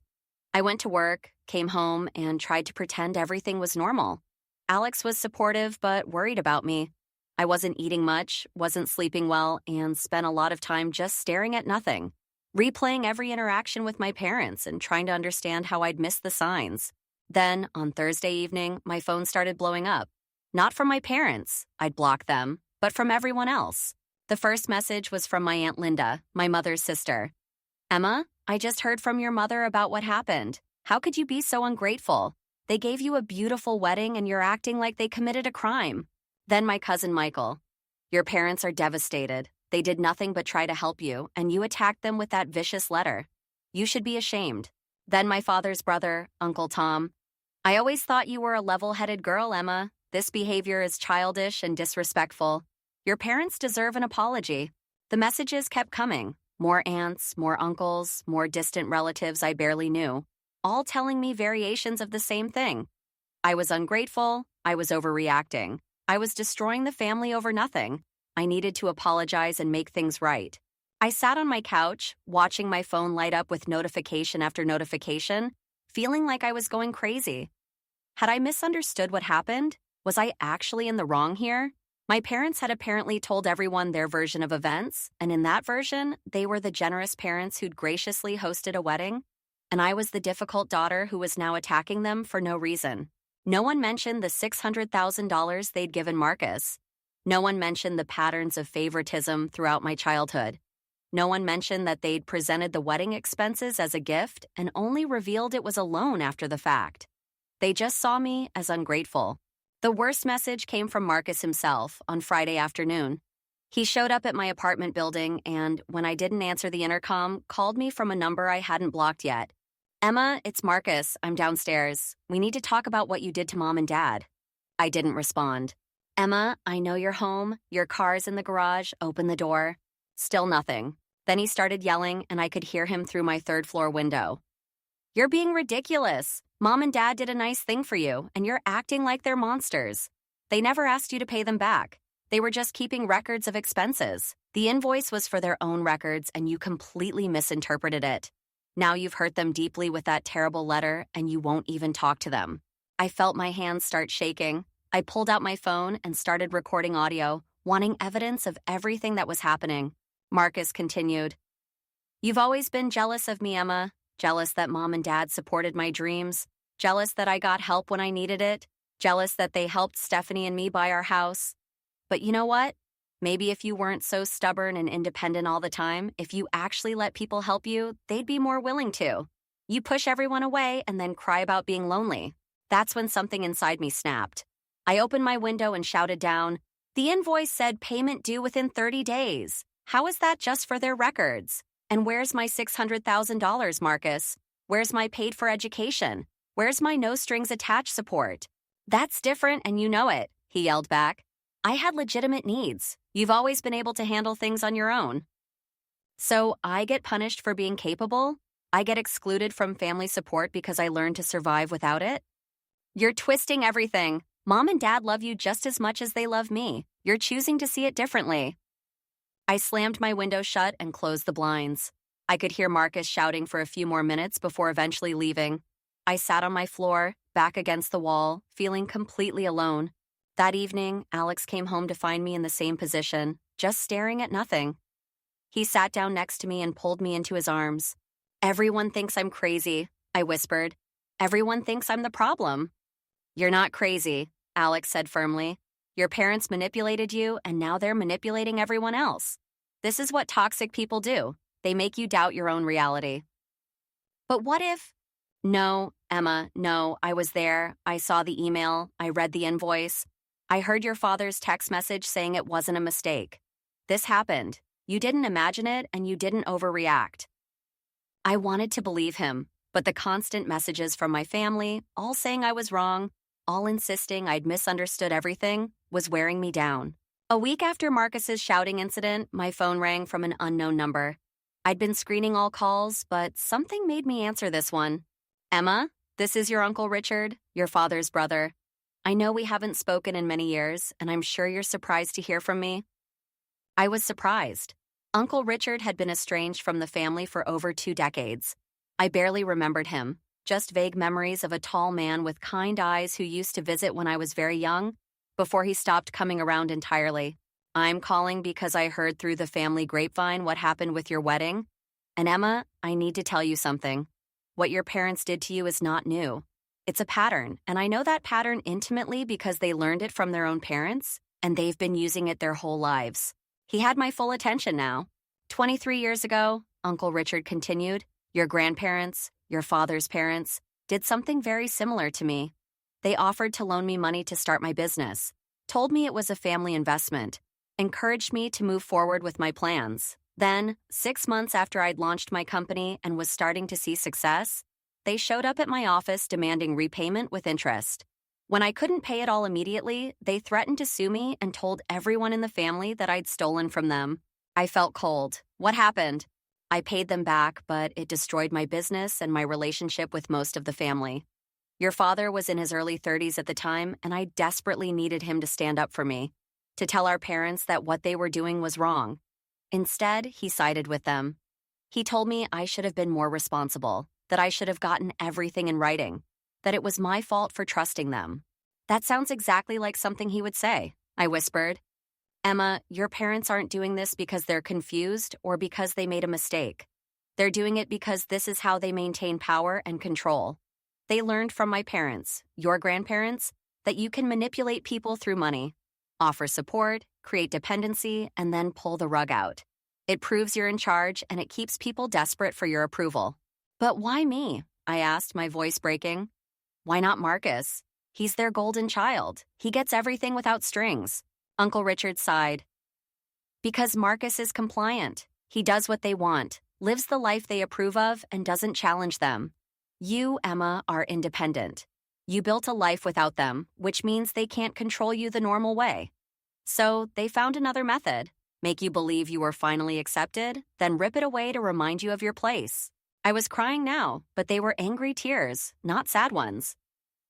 I went to work, came home, and tried to pretend everything was normal. Alex was supportive but worried about me. I wasn't eating much, wasn't sleeping well, and spent a lot of time just staring at nothing, replaying every interaction with my parents and trying to understand how I'd missed the signs. Then, on Thursday evening, my phone started blowing up. Not from my parents, I'd blocked them, but from everyone else. The first message was from my Aunt Linda, my mother's sister. "Emma, I just heard from your mother about what happened. How could you be so ungrateful? They gave you a beautiful wedding and you're acting like they committed a crime." Then my cousin Michael. "Your parents are devastated. They did nothing but try to help you, and you attacked them with that vicious letter. You should be ashamed." Then my father's brother, Uncle Tom. "I always thought you were a level-headed girl, Emma. This behavior is childish and disrespectful. Your parents deserve an apology." The messages kept coming. More aunts, more uncles, more distant relatives I barely knew, all telling me variations of the same thing. I was ungrateful. I was overreacting. I was destroying the family over nothing. I needed to apologize and make things right. I sat on my couch, watching my phone light up with notification after notification, feeling like I was going crazy. Had I misunderstood what happened? Was I actually in the wrong here? My parents had apparently told everyone their version of events, and in that version, they were the generous parents who'd graciously hosted a wedding, and I was the difficult daughter who was now attacking them for no reason. No one mentioned the $600,000 they'd given Marcus. No one mentioned the patterns of favoritism throughout my childhood. No one mentioned that they'd presented the wedding expenses as a gift and only revealed it was a loan after the fact. They just saw me as ungrateful. The worst message came from Marcus himself on Friday afternoon. He showed up at my apartment building and, when I didn't answer the intercom, called me from a number I hadn't blocked yet. "Emma, it's Marcus. I'm downstairs. We need to talk about what you did to Mom and Dad." I didn't respond. "Emma, I know you're home. Your car's in the garage. Open the door." Still nothing. Then he started yelling, and I could hear him through my third-floor window. "You're being ridiculous. Mom and Dad did a nice thing for you, and you're acting like they're monsters. They never asked you to pay them back. They were just keeping records of expenses. The invoice was for their own records, and you completely misinterpreted it. Now you've hurt them deeply with that terrible letter, and you won't even talk to them." I felt my hands start shaking. I pulled out my phone and started recording audio, wanting evidence of everything that was happening. Marcus continued. "You've always been jealous of me, Emma. Jealous that Mom and Dad supported my dreams. Jealous that I got help when I needed it. Jealous that they helped Stephanie and me buy our house. But you know what? Maybe if you weren't so stubborn and independent all the time, if you actually let people help you, they'd be more willing to. You push everyone away and then cry about being lonely." That's when something inside me snapped. I opened my window and shouted down, "The invoice said payment due within 30 days. How is that just for their records? And where's my $600,000, Marcus? Where's my paid-for education? Where's my no-strings-attached support?" "That's different, and you know it," he yelled back. "I had legitimate needs. You've always been able to handle things on your own." So I get punished for being capable? I get excluded from family support because I learned to survive without it? You're twisting everything. Mom and Dad love you just as much as they love me. You're choosing to see it differently. I slammed my window shut and closed the blinds. I could hear Marcus shouting for a few more minutes before eventually leaving. I sat on my floor, back against the wall, feeling completely alone. That evening, Alex came home to find me in the same position, just staring at nothing. He sat down next to me and pulled me into his arms. "Everyone thinks I'm crazy," I whispered. "Everyone thinks I'm the problem." "You're not crazy," Alex said firmly. "Your parents manipulated you, and now they're manipulating everyone else. This is what toxic people do. They make you doubt your own reality." "But what if—" "No, Emma, no, I was there. I saw the email. I read the invoice. I heard your father's text message saying it wasn't a mistake. This happened. You didn't imagine it, and you didn't overreact." I wanted to believe him, but the constant messages from my family, all saying I was wrong, all insisting I'd misunderstood everything, was wearing me down. A week after Marcus's shouting incident, my phone rang from an unknown number. I'd been screening all calls, but something made me answer this one. Emma, this is your Uncle Richard, your father's brother. I know we haven't spoken in many years, and I'm sure you're surprised to hear from me. I was surprised. Uncle Richard had been estranged from the family for over 2 decades. I barely remembered him, just vague memories of a tall man with kind eyes who used to visit when I was very young, before he stopped coming around entirely. I'm calling because I heard through the family grapevine what happened with your wedding. And Emma, I need to tell you something. What your parents did to you is not new. It's a pattern, and I know that pattern intimately because they learned it from their own parents, and they've been using it their whole lives. He had my full attention now. 23 years ago, Uncle Richard continued, your grandparents, your father's parents, did something very similar to me. They offered to loan me money to start my business, told me it was a family investment, encouraged me to move forward with my plans. Then, 6 months after I'd launched my company and was starting to see success, they showed up at my office demanding repayment with interest. When I couldn't pay it all immediately, they threatened to sue me and told everyone in the family that I'd stolen from them. I felt cold. What happened? I paid them back, but it destroyed my business and my relationship with most of the family. Your father was in his early 30s at the time, and I desperately needed him to stand up for me, to tell our parents that what they were doing was wrong. Instead, he sided with them. He told me I should have been more responsible, that I should have gotten everything in writing, that it was my fault for trusting them. That sounds exactly like something he would say, I whispered. Emma, your parents aren't doing this because they're confused or because they made a mistake. They're doing it because this is how they maintain power and control. They learned from my parents, your grandparents, that you can manipulate people through money, offer support, create dependency, and then pull the rug out. It proves you're in charge, and it keeps people desperate for your approval. But why me? I asked, my voice breaking. Why not Marcus? He's their golden child. He gets everything without strings. Uncle Richard sighed. Because Marcus is compliant. He does what they want, lives the life they approve of, and doesn't challenge them. You, Emma, are independent. You built a life without them, which means they can't control you the normal way. So they found another method. Make you believe you were finally accepted, then rip it away to remind you of your place. I was crying now, but they were angry tears, not sad ones.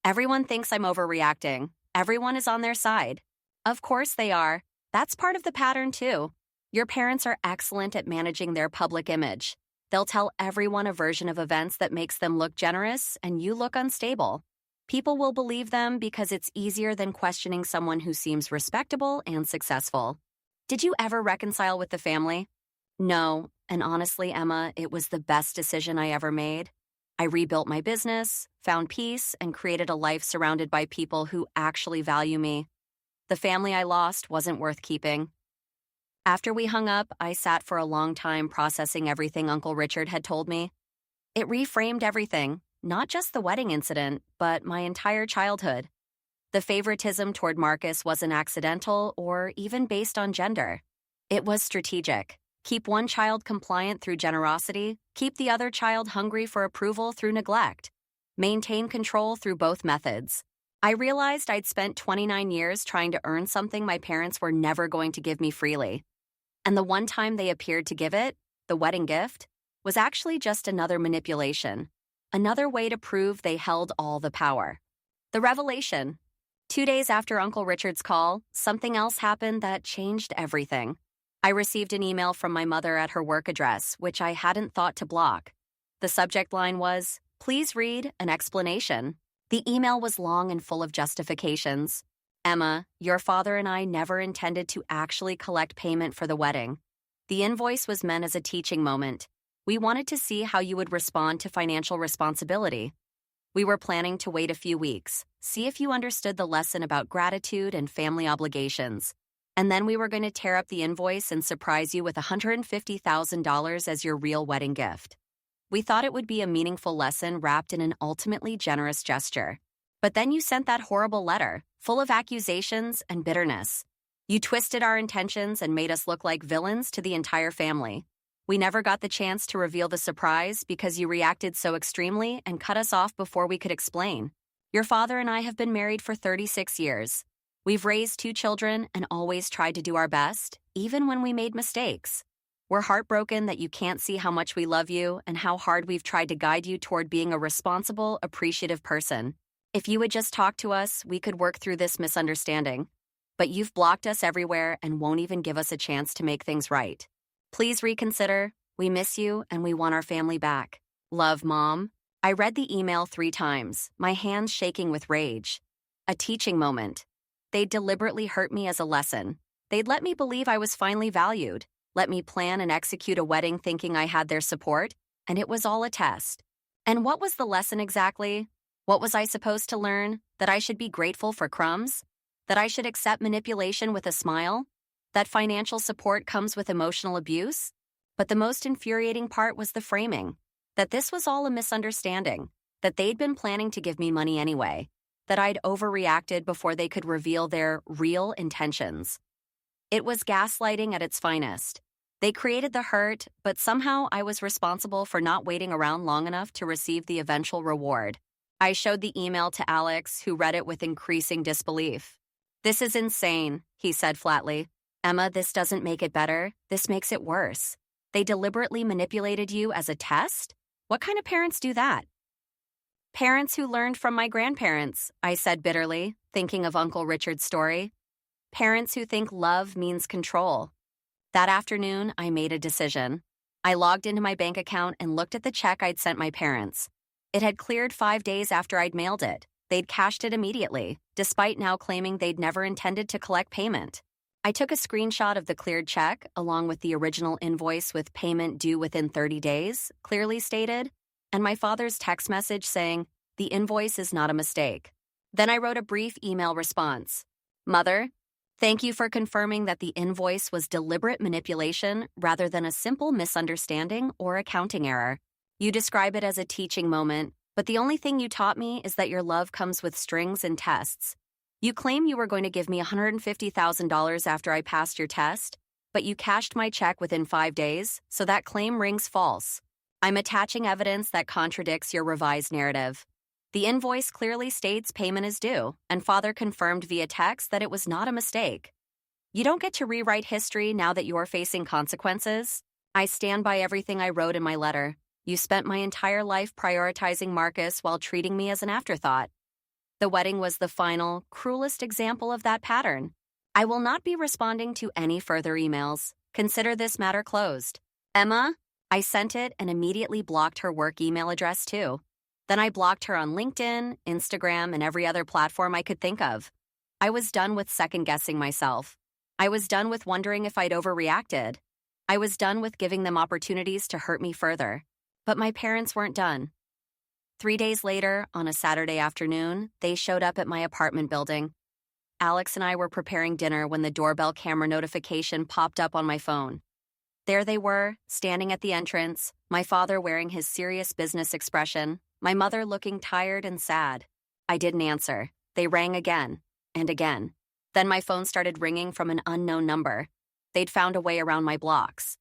Everyone thinks I'm overreacting. Everyone is on their side. Of course they are. That's part of the pattern, too. Your parents are excellent at managing their public image. They'll tell everyone a version of events that makes them look generous and you look unstable. People will believe them because it's easier than questioning someone who seems respectable and successful. Did you ever reconcile with the family? No, and honestly, Emma, it was the best decision I ever made. I rebuilt my business, found peace, and created a life surrounded by people who actually value me. The family I lost wasn't worth keeping. After we hung up, I sat for a long time processing everything Uncle Richard had told me. It reframed everything, not just the wedding incident, but my entire childhood. The favoritism toward Marcus wasn't accidental or even based on gender. It was strategic. Keep one child compliant through generosity, keep the other child hungry for approval through neglect. Maintain control through both methods. I realized I'd spent 29 years trying to earn something my parents were never going to give me freely. And the one time they appeared to give it, the wedding gift, was actually just another manipulation. Another way to prove they held all the power. The revelation. 2 days after Uncle Richard's call, something else happened that changed everything. I received an email from my mother at her work address, which I hadn't thought to block. The subject line was, "Please read an explanation." The email was long and full of justifications. Emma, your father and I never intended to actually collect payment for the wedding. The invoice was meant as a teaching moment. We wanted to see how you would respond to financial responsibility. We were planning to wait a few weeks, see if you understood the lesson about gratitude and family obligations. And then we were going to tear up the invoice and surprise you with $150,000 as your real wedding gift. We thought it would be a meaningful lesson wrapped in an ultimately generous gesture. But then you sent that horrible letter, full of accusations and bitterness. You twisted our intentions and made us look like villains to the entire family. We never got the chance to reveal the surprise because you reacted so extremely and cut us off before we could explain. Your father and I have been married for 36 years. We've raised 2 children and always tried to do our best, even when we made mistakes. We're heartbroken that you can't see how much we love you and how hard we've tried to guide you toward being a responsible, appreciative person. If you would just talk to us, we could work through this misunderstanding. But you've blocked us everywhere and won't even give us a chance to make things right. Please reconsider. We miss you and we want our family back. Love, Mom. I read the email 3 times, my hands shaking with rage. A teaching moment. They'd deliberately hurt me as a lesson. They'd let me believe I was finally valued, let me plan and execute a wedding thinking I had their support, and it was all a test. And what was the lesson exactly? What was I supposed to learn? That I should be grateful for crumbs? That I should accept manipulation with a smile? That financial support comes with emotional abuse? But the most infuriating part was the framing. That this was all a misunderstanding. That they'd been planning to give me money anyway. That I'd overreacted before they could reveal their real intentions. It was gaslighting at its finest. They created the hurt, but somehow I was responsible for not waiting around long enough to receive the eventual reward. I showed the email to Alex, who read it with increasing disbelief. "This is insane," he said flatly. "Emma, this doesn't make it better. This makes it worse. They deliberately manipulated you as a test? What kind of parents do that?" "Parents who learned from my grandparents," I said bitterly, thinking of Uncle Richard's story. "Parents who think love means control." That afternoon, I made a decision. I logged into my bank account and looked at the check I'd sent my parents. It had cleared 5 days after I'd mailed it. They'd cashed it immediately, despite now claiming they'd never intended to collect payment. I took a screenshot of the cleared check, along with the original invoice with payment due within 30 days, clearly stated, and my father's text message saying, "The invoice is not a mistake." Then I wrote a brief email response. "Mother, thank you for confirming that the invoice was deliberate manipulation rather than a simple misunderstanding or accounting error. You describe it as a teaching moment, but the only thing you taught me is that your love comes with strings and tests. You claim you were going to give me $150,000 after I passed your test, but you cashed my check within 5 days, so that claim rings false. I'm attaching evidence that contradicts your revised narrative. The invoice clearly states payment is due, and Father confirmed via text that it was not a mistake. You don't get to rewrite history now that you're facing consequences. I stand by everything I wrote in my letter. You spent my entire life prioritizing Marcus while treating me as an afterthought. The wedding was the final, cruelest example of that pattern. I will not be responding to any further emails. Consider this matter closed. Emma." I sent it and immediately blocked her work email address too. Then I blocked her on LinkedIn, Instagram, and every other platform I could think of. I was done with second-guessing myself. I was done with wondering if I'd overreacted. I was done with giving them opportunities to hurt me further. But my parents weren't done. 3 days later, on a Saturday afternoon, they showed up at my apartment building. Alex and I were preparing dinner when the doorbell camera notification popped up on my phone. There they were, standing at the entrance, my father wearing his serious business expression, my mother looking tired and sad. I didn't answer. They rang again and again. Then my phone started ringing from an unknown number. They'd found a way around my blocks.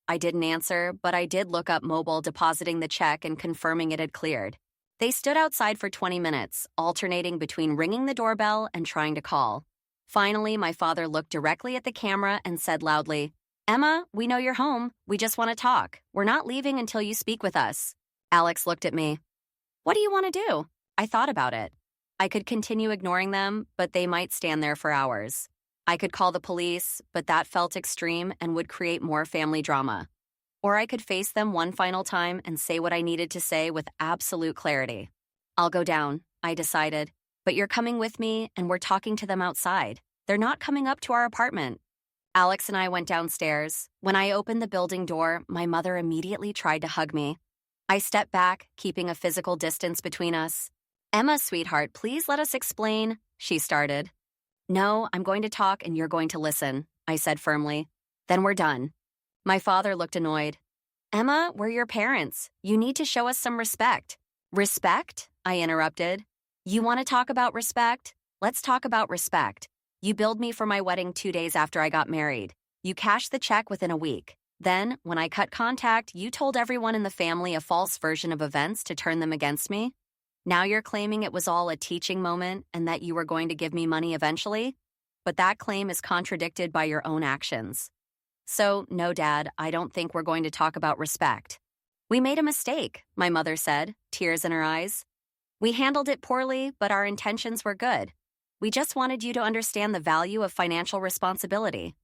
I didn't answer, but I did look up mobile, depositing the check and confirming it had cleared. They stood outside for 20 minutes, alternating between ringing the doorbell and trying to call. Finally, my father looked directly at the camera and said loudly, "Emma, we know you're home. We just want to talk. We're not leaving until you speak with us." Alex looked at me. "What do you want to do?" I thought about it. I could continue ignoring them, but they might stand there for hours. I could call the police, but that felt extreme and would create more family drama. Or I could face them one final time and say what I needed to say with absolute clarity. "I'll go down," I decided. "But you're coming with me, and we're talking to them outside. They're not coming up to our apartment." Alex and I went downstairs. When I opened the building door, my mother immediately tried to hug me. I stepped back, keeping a physical distance between us. "Emma, sweetheart, please let us explain," she started. "No, I'm going to talk and you're going to listen," I said firmly. "Then we're done." My father looked annoyed. "Emma, we're your parents. You need to show us some respect." "Respect?" I interrupted. "You want to talk about respect? Let's talk about respect. You billed me for my wedding 2 days after I got married. You cashed the check within a week. Then, when I cut contact, you told everyone in the family a false version of events to turn them against me. Now you're claiming it was all a teaching moment and that you were going to give me money eventually? But that claim is contradicted by your own actions. So, no, Dad, I don't think we're going to talk about respect. We made a mistake, my mother said, tears in her eyes. We handled it poorly, but our intentions were good. We just wanted you to understand the value of financial responsibility.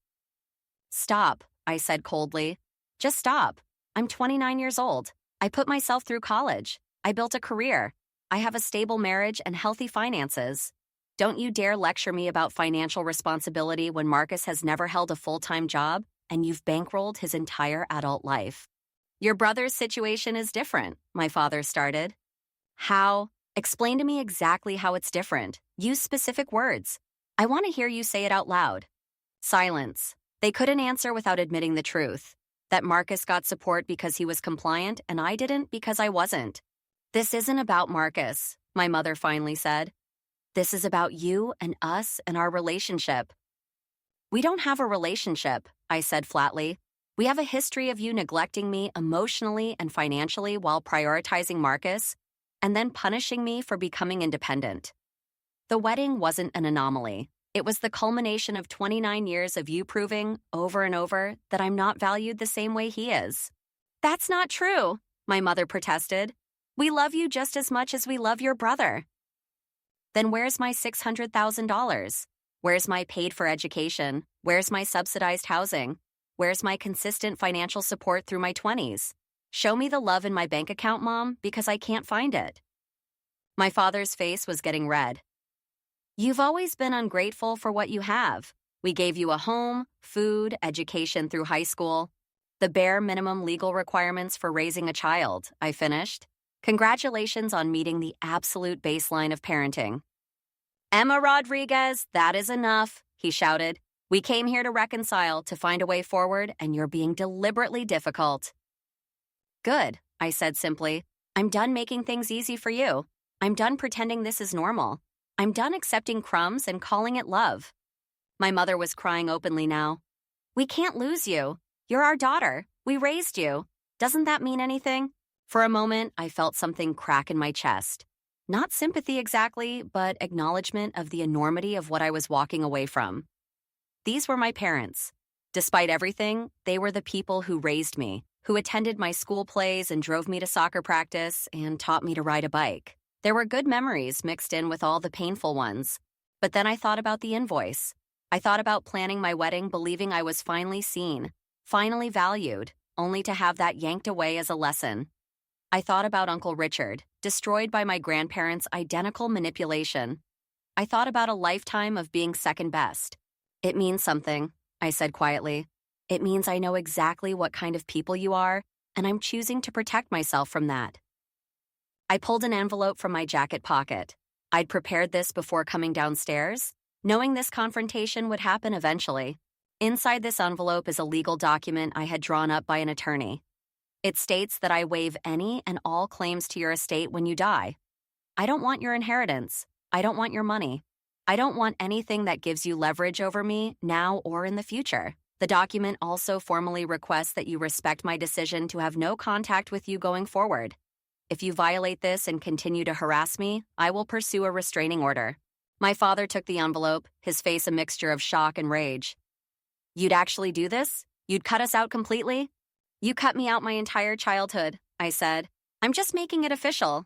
Stop, I said coldly. Just stop. I'm 29 years old. I put myself through college. I built a career. I have a stable marriage and healthy finances. Don't you dare lecture me about financial responsibility when Marcus has never held a full-time job and you've bankrolled his entire adult life. Your brother's situation is different, my father started. How? Explain to me exactly how it's different. Use specific words. I want to hear you say it out loud. Silence. They couldn't answer without admitting the truth. That Marcus got support because he was compliant and I didn't because I wasn't. This isn't about Marcus, my mother finally said. This is about you and us and our relationship. We don't have a relationship, I said flatly. We have a history of you neglecting me emotionally and financially while prioritizing Marcus, and then punishing me for becoming independent. The wedding wasn't an anomaly. It was the culmination of 29 years of you proving, over and over, that I'm not valued the same way he is. That's not true, my mother protested. We love you just as much as we love your brother. Then where's my $600,000? Where's my paid-for education? Where's my subsidized housing? Where's my consistent financial support through my 20s? Show me the love in my bank account, Mom, because I can't find it. My father's face was getting red. You've always been ungrateful for what you have. We gave you a home, food, education through high school. The bare minimum legal requirements for raising a child, I finished. Congratulations on meeting the absolute baseline of parenting. Emma Rodriguez, that is enough, he shouted. We came here to reconcile, to find a way forward, and you're being deliberately difficult. Good, I said simply. I'm done making things easy for you. I'm done pretending this is normal. I'm done accepting crumbs and calling it love. My mother was crying openly now. We can't lose you. You're our daughter. We raised you. Doesn't that mean anything? For a moment, I felt something crack in my chest. Not sympathy exactly, but acknowledgement of the enormity of what I was walking away from. These were my parents. Despite everything, they were the people who raised me, who attended my school plays and drove me to soccer practice and taught me to ride a bike. There were good memories mixed in with all the painful ones. But then I thought about the invoice. I thought about planning my wedding believing I was finally seen, finally valued, only to have that yanked away as a lesson. I thought about Uncle Richard, destroyed by my grandparents' identical manipulation. I thought about a lifetime of being second best. It means something, I said quietly. It means I know exactly what kind of people you are, and I'm choosing to protect myself from that. I pulled an envelope from my jacket pocket. I'd prepared this before coming downstairs, knowing this confrontation would happen eventually. Inside this envelope is a legal document I had drawn up by an attorney. It states that I waive any and all claims to your estate when you die. I don't want your inheritance. I don't want your money. I don't want anything that gives you leverage over me now or in the future. The document also formally requests that you respect my decision to have no contact with you going forward. If you violate this and continue to harass me, I will pursue a restraining order. My father took the envelope, his face a mixture of shock and rage. You'd actually do this? You'd cut us out completely? You cut me out my entire childhood, I said. I'm just making it official.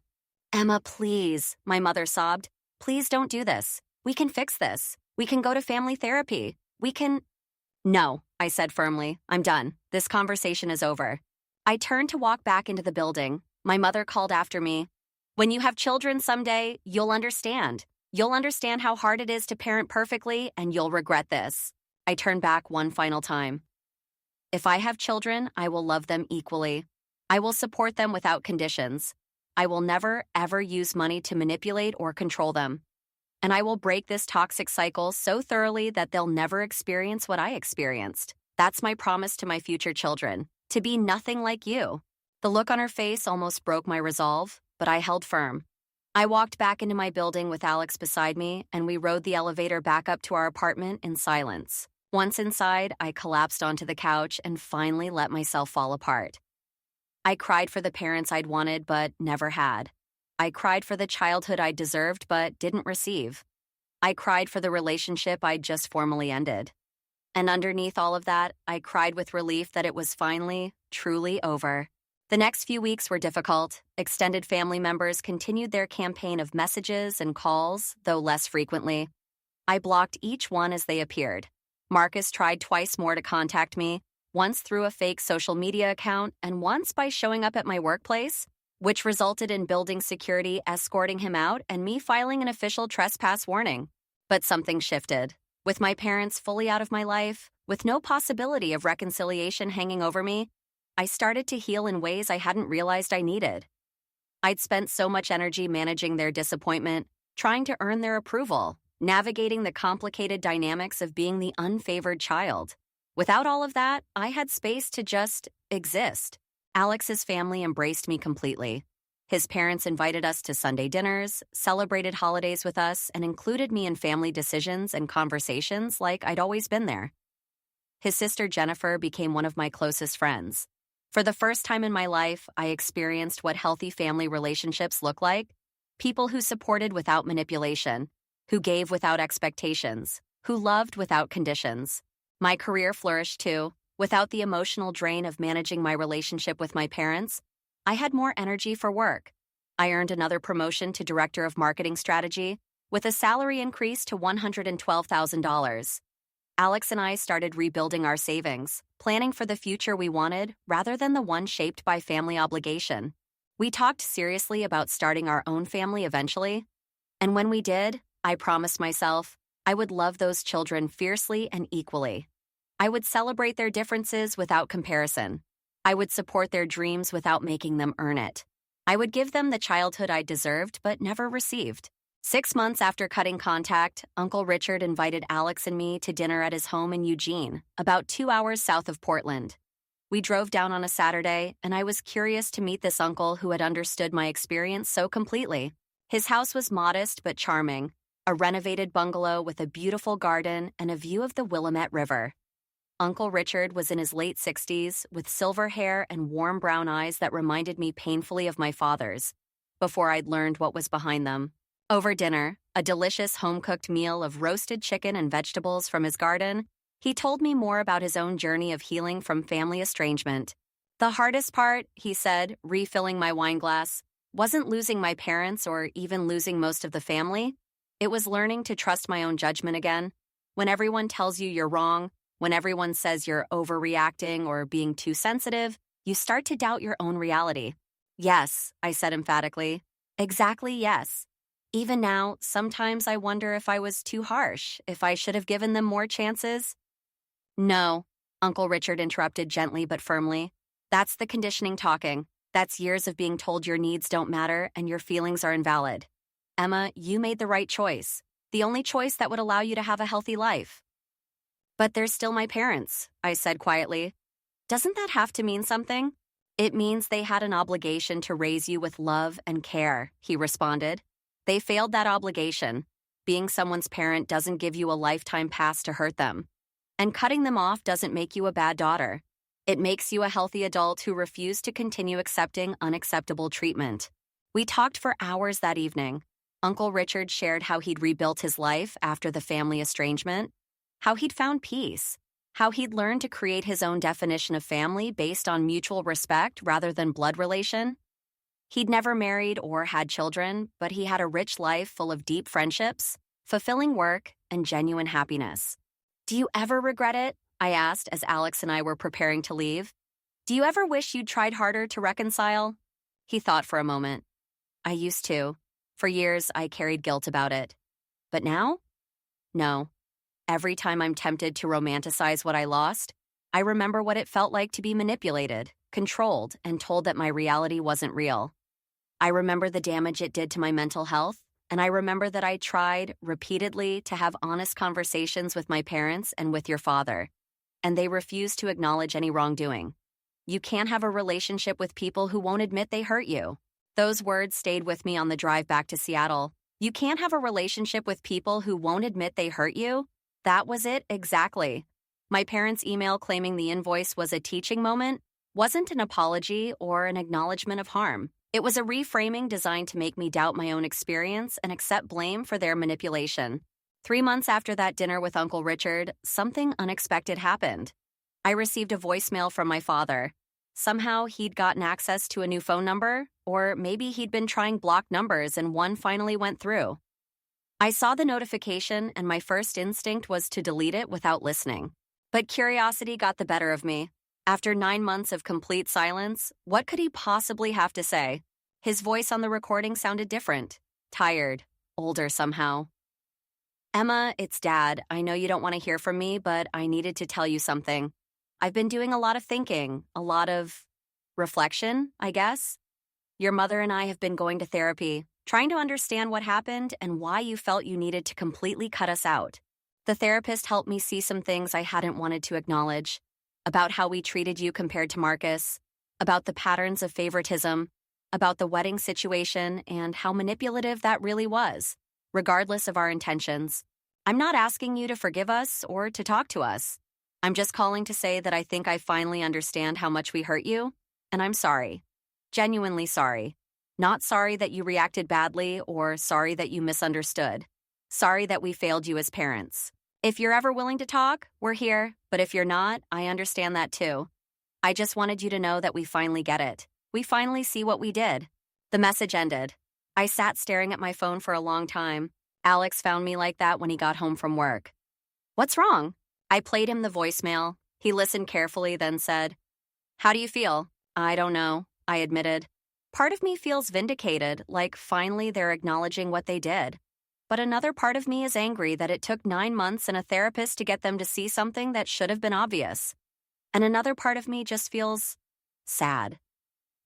Emma, please, my mother sobbed. Please don't do this. We can fix this. We can go to family therapy. We can... No, I said firmly. I'm done. This conversation is over. I turned to walk back into the building. My mother called after me. When you have children someday, you'll understand. You'll understand how hard it is to parent perfectly, and you'll regret this. I turned back one final time. If I have children, I will love them equally. I will support them without conditions. I will never, ever use money to manipulate or control them. And I will break this toxic cycle so thoroughly that they'll never experience what I experienced. That's my promise to my future children, to be nothing like you. The look on her face almost broke my resolve, but I held firm. I walked back into my building with Alex beside me, and we rode the elevator back up to our apartment in silence. Once inside, I collapsed onto the couch and finally let myself fall apart. I cried for the parents I'd wanted but never had. I cried for the childhood I deserved but didn't receive. I cried for the relationship I'd just formally ended. And underneath all of that, I cried with relief that it was finally, truly over. The next few weeks were difficult. Extended family members continued their campaign of messages and calls, though less frequently. I blocked each one as they appeared. Marcus tried twice more to contact me, once through a fake social media account and once by showing up at my workplace, which resulted in building security escorting him out and me filing an official trespass warning. But something shifted. With my parents fully out of my life, with no possibility of reconciliation hanging over me, I started to heal in ways I hadn't realized I needed. I'd spent so much energy managing their disappointment, trying to earn their approval, navigating the complicated dynamics of being the unfavored child. Without all of that, I had space to just exist. Alex's family embraced me completely. His parents invited us to Sunday dinners, celebrated holidays with us, and included me in family decisions and conversations like I'd always been there. His sister Jennifer became one of my closest friends. For the first time in my life, I experienced what healthy family relationships look like. People who supported without manipulation, who gave without expectations, who loved without conditions. My career flourished too. Without the emotional drain of managing my relationship with my parents, I had more energy for work. I earned another promotion to Director of Marketing Strategy, with a salary increase to $112,000. Alex and I started rebuilding our savings, planning for the future we wanted rather than the one shaped by family obligation. We talked seriously about starting our own family eventually, and when we did, I promised myself I would love those children fiercely and equally. I would celebrate their differences without comparison. I would support their dreams without making them earn it. I would give them the childhood I deserved but never received. 6 months after cutting contact, Uncle Richard invited Alex and me to dinner at his home in Eugene, about 2 hours south of Portland. We drove down on a Saturday, and I was curious to meet this uncle who had understood my experience so completely. His house was modest but charming, a renovated bungalow with a beautiful garden and a view of the Willamette River. Uncle Richard was in his late 60s, with silver hair and warm brown eyes that reminded me painfully of my father's, before I'd learned what was behind them. Over dinner, a delicious home-cooked meal of roasted chicken and vegetables from his garden, he told me more about his own journey of healing from family estrangement. The hardest part, he said, refilling my wine glass, wasn't losing my parents or even losing most of the family. It was learning to trust my own judgment again. When everyone tells you you're wrong, when everyone says you're overreacting or being too sensitive, you start to doubt your own reality. Yes, I said emphatically. Exactly yes. Even now, sometimes I wonder if I was too harsh, if I should have given them more chances. No, Uncle Richard interrupted gently but firmly. That's the conditioning talking. That's years of being told your needs don't matter and your feelings are invalid. Emma, you made the right choice. The only choice that would allow you to have a healthy life. But they're still my parents, I said quietly. Doesn't that have to mean something? It means they had an obligation to raise you with love and care, he responded. They failed that obligation. Being someone's parent doesn't give you a lifetime pass to hurt them. And cutting them off doesn't make you a bad daughter. It makes you a healthy adult who refused to continue accepting unacceptable treatment. We talked for hours that evening. Uncle Richard shared how he'd rebuilt his life after the family estrangement, how he'd found peace, how he'd learned to create his own definition of family based on mutual respect rather than blood relation. He'd never married or had children, but he had a rich life full of deep friendships, fulfilling work, and genuine happiness. Do you ever regret it? I asked as Alex and I were preparing to leave. Do you ever wish you'd tried harder to reconcile? He thought for a moment. I used to. For years, I carried guilt about it. But now? No. Every time I'm tempted to romanticize what I lost, I remember what it felt like to be manipulated, controlled, and told that my reality wasn't real. I remember the damage it did to my mental health, and I remember that I tried, repeatedly, to have honest conversations with my parents and with your father, and they refused to acknowledge any wrongdoing. You can't have a relationship with people who won't admit they hurt you. Those words stayed with me on the drive back to Seattle. You can't have a relationship with people who won't admit they hurt you? That was it exactly. My parents' email claiming the invoice was a teaching moment wasn't an apology or an acknowledgement of harm. It was a reframing designed to make me doubt my own experience and accept blame for their manipulation. 3 months after that dinner with Uncle Richard, something unexpected happened. I received a voicemail from my father. Somehow he'd gotten access to a new phone number, or maybe he'd been trying blocked numbers and one finally went through. I saw the notification and my first instinct was to delete it without listening. But curiosity got the better of me. After 9 months of complete silence, what could he possibly have to say? His voice on the recording sounded different, tired, older somehow. Emma, it's Dad. I know you don't want to hear from me, but I needed to tell you something. I've been doing a lot of thinking, a lot of reflection, I guess. Your mother and I have been going to therapy, trying to understand what happened and why you felt you needed to completely cut us out. The therapist helped me see some things I hadn't wanted to acknowledge, about how we treated you compared to Marcus, about the patterns of favoritism, about the wedding situation, and how manipulative that really was, regardless of our intentions. I'm not asking you to forgive us or to talk to us. I'm just calling to say that I think I finally understand how much we hurt you, and I'm sorry. Genuinely sorry. Not sorry that you reacted badly or sorry that you misunderstood. Sorry that we failed you as parents. If you're ever willing to talk, we're here, but if you're not, I understand that too. I just wanted you to know that we finally get it. We finally see what we did. The message ended. I sat staring at my phone for a long time. Alex found me like that when he got home from work. What's wrong? I played him the voicemail. He listened carefully, then said, How do you feel? I don't know, I admitted. Part of me feels vindicated, like finally they're acknowledging what they did. But another part of me is angry that it took 9 months and a therapist to get them to see something that should have been obvious. And another part of me just feels sad.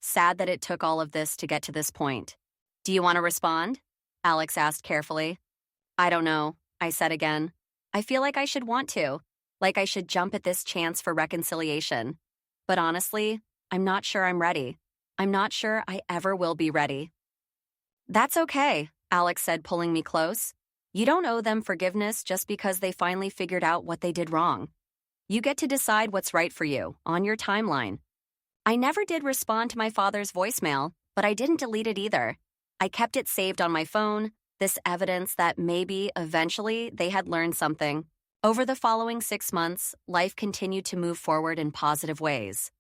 Sad that it took all of this to get to this point. Do you want to respond? Alex asked carefully. I don't know, I said again. I feel like I should want to, like I should jump at this chance for reconciliation. But honestly, I'm not sure I'm ready. I'm not sure I ever will be ready. That's okay, Alex said, pulling me close. You don't owe them forgiveness just because they finally figured out what they did wrong. You get to decide what's right for you, on your timeline. I never did respond to my father's voicemail, but I didn't delete it either. I kept it saved on my phone, this evidence that maybe, eventually, they had learned something. Over the following 6 months, life continued to move forward in positive ways.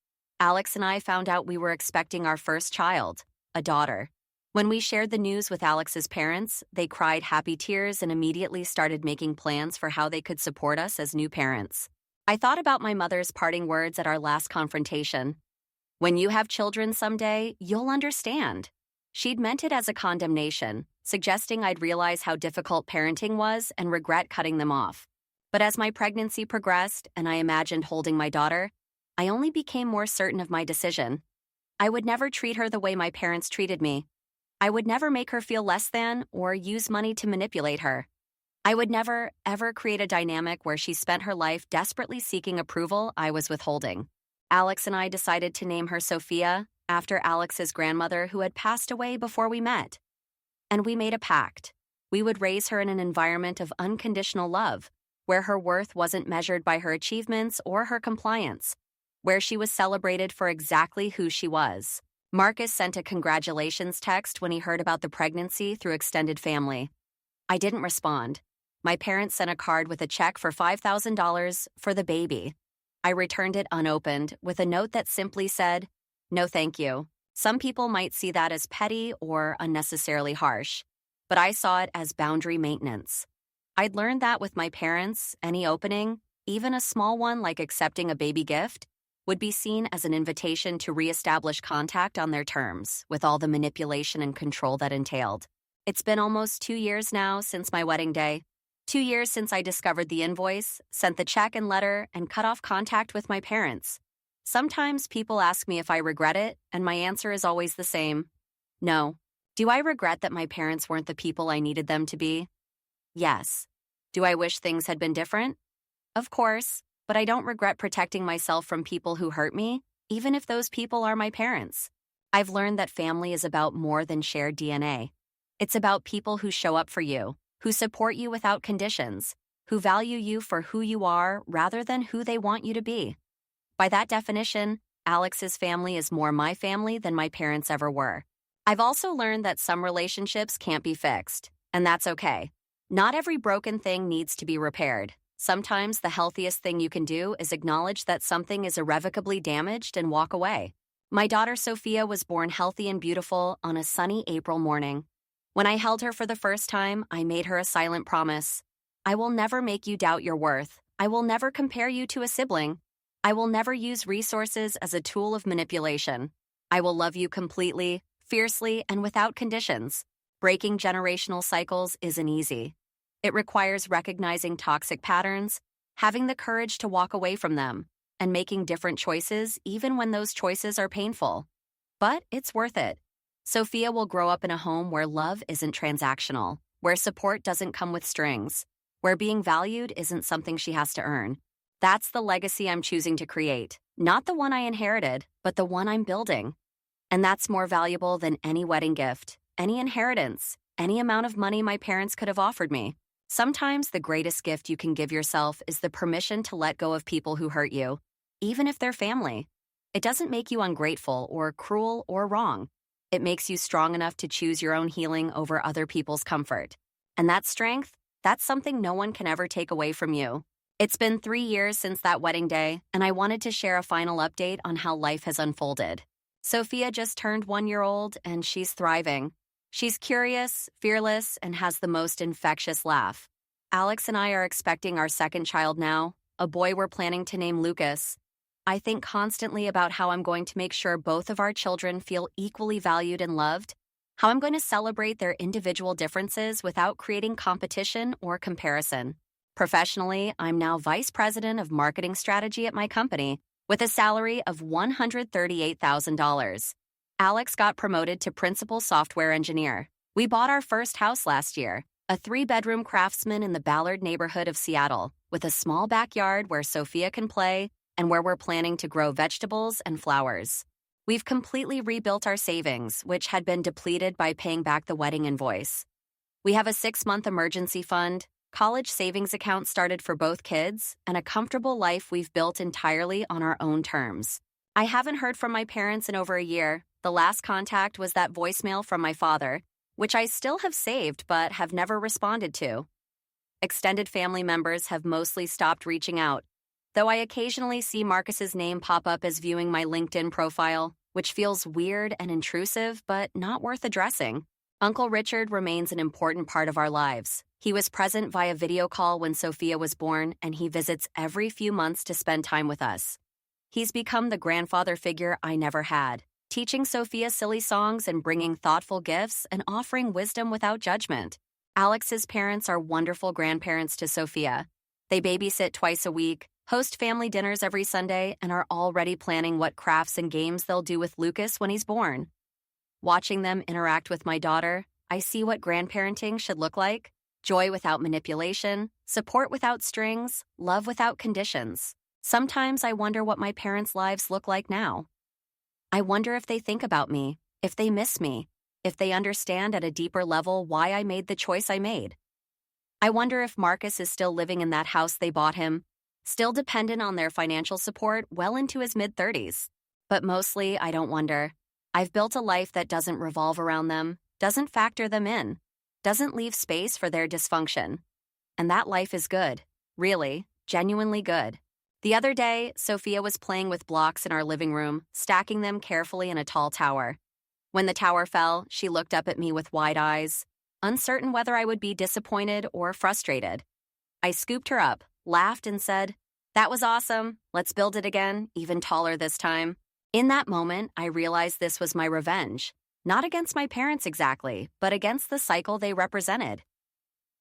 Alex and I found out we were expecting our first child, a daughter. When we shared the news with Alex's parents, they cried happy tears and immediately started making plans for how they could support us as new parents. I thought about my mother's parting words at our last confrontation. When you have children someday, you'll understand. She'd meant it as a condemnation, suggesting I'd realize how difficult parenting was and regret cutting them off. But as my pregnancy progressed and I imagined holding my daughter, I only became more certain of my decision. I would never treat her the way my parents treated me. I would never make her feel less than or use money to manipulate her. I would never, ever create a dynamic where she spent her life desperately seeking approval I was withholding. Alex and I decided to name her Sophia, after Alex's grandmother who had passed away before we met. And we made a pact. We would raise her in an environment of unconditional love, where her worth wasn't measured by her achievements or her compliance, where she was celebrated for exactly who she was. Marcus sent a congratulations text when he heard about the pregnancy through extended family. I didn't respond. My parents sent a card with a check for $5,000 for the baby. I returned it unopened with a note that simply said, "No thank you." Some people might see that as petty or unnecessarily harsh, but I saw it as boundary maintenance. I'd learned that with my parents, any opening, even a small one like accepting a baby gift, would be seen as an invitation to reestablish contact on their terms, with all the manipulation and control that entailed. It's been almost 2 years now since my wedding day. 2 years since I discovered the invoice, sent the check and letter, and cut off contact with my parents. Sometimes people ask me if I regret it, and my answer is always the same. No. Do I regret that my parents weren't the people I needed them to be? Yes. Do I wish things had been different? Of course, but I don't regret protecting myself from people who hurt me, even if those people are my parents. I've learned that family is about more than shared DNA. It's about people who show up for you, who support you without conditions, who value you for who you are rather than who they want you to be. By that definition, Alex's family is more my family than my parents ever were. I've also learned that some relationships can't be fixed, and that's okay. Not every broken thing needs to be repaired. Sometimes the healthiest thing you can do is acknowledge that something is irrevocably damaged and walk away. My daughter Sophia was born healthy and beautiful on a sunny April morning. When I held her for the first time, I made her a silent promise. I will never make you doubt your worth. I will never compare you to a sibling. I will never use resources as a tool of manipulation. I will love you completely, fiercely, and without conditions. Breaking generational cycles isn't easy. It requires recognizing toxic patterns, having the courage to walk away from them, and making different choices even when those choices are painful. But it's worth it. Sophia will grow up in a home where love isn't transactional, where support doesn't come with strings, where being valued isn't something she has to earn. That's the legacy I'm choosing to create, not the one I inherited, but the one I'm building. And that's more valuable than any wedding gift, any inheritance, any amount of money my parents could have offered me. Sometimes the greatest gift you can give yourself is the permission to let go of people who hurt you, even if they're family. It doesn't make you ungrateful or cruel or wrong. It makes you strong enough to choose your own healing over other people's comfort. And that strength, that's something no one can ever take away from you. It's been 3 years since that wedding day, and I wanted to share a final update on how life has unfolded. Sophia just turned 1 year old, and she's thriving. She's curious, fearless, and has the most infectious laugh. Alex and I are expecting our second child now, a boy we're planning to name Lucas. I think constantly about how I'm going to make sure both of our children feel equally valued and loved, how I'm going to celebrate their individual differences without creating competition or comparison. Professionally, I'm now Vice President of Marketing Strategy at my company with a salary of $138,000. Alex got promoted to Principal Software Engineer. We bought our first house last year, a 3-bedroom Craftsman in the Ballard neighborhood of Seattle, with a small backyard where Sophia can play and where we're planning to grow vegetables and flowers. We've completely rebuilt our savings, which had been depleted by paying back the wedding invoice. We have a 6-month emergency fund, college savings account started for both kids, and a comfortable life we've built entirely on our own terms. I haven't heard from my parents in over a year. The last contact was that voicemail from my father, which I still have saved but have never responded to. Extended family members have mostly stopped reaching out, though I occasionally see Marcus's name pop up as viewing my LinkedIn profile, which feels weird and intrusive but not worth addressing. Uncle Richard remains an important part of our lives. He was present via video call when Sophia was born, and he visits every few months to spend time with us. He's become the grandfather figure I never had, teaching Sophia silly songs and bringing thoughtful gifts and offering wisdom without judgment. Alex's parents are wonderful grandparents to Sophia. They babysit twice a week, host family dinners every Sunday, and are already planning what crafts and games they'll do with Lucas when he's born. Watching them interact with my daughter, I see what grandparenting should look like: joy without manipulation, support without strings, love without conditions. Sometimes I wonder what my parents' lives look like now. I wonder if they think about me, if they miss me, if they understand at a deeper level why I made the choice I made. I wonder if Marcus is still living in that house they bought him, still dependent on their financial support well into his mid-30s. But mostly, I don't wonder. I've built a life that doesn't revolve around them, doesn't factor them in, doesn't leave space for their dysfunction. And that life is good. Really, genuinely good. The other day, Sophia was playing with blocks in our living room, stacking them carefully in a tall tower. When the tower fell, she looked up at me with wide eyes, uncertain whether I would be disappointed or frustrated. I scooped her up, laughed, and said, "That was awesome. Let's build it again, even taller this time." In that moment, I realized this was my revenge. Not against my parents exactly, but against the cycle they represented.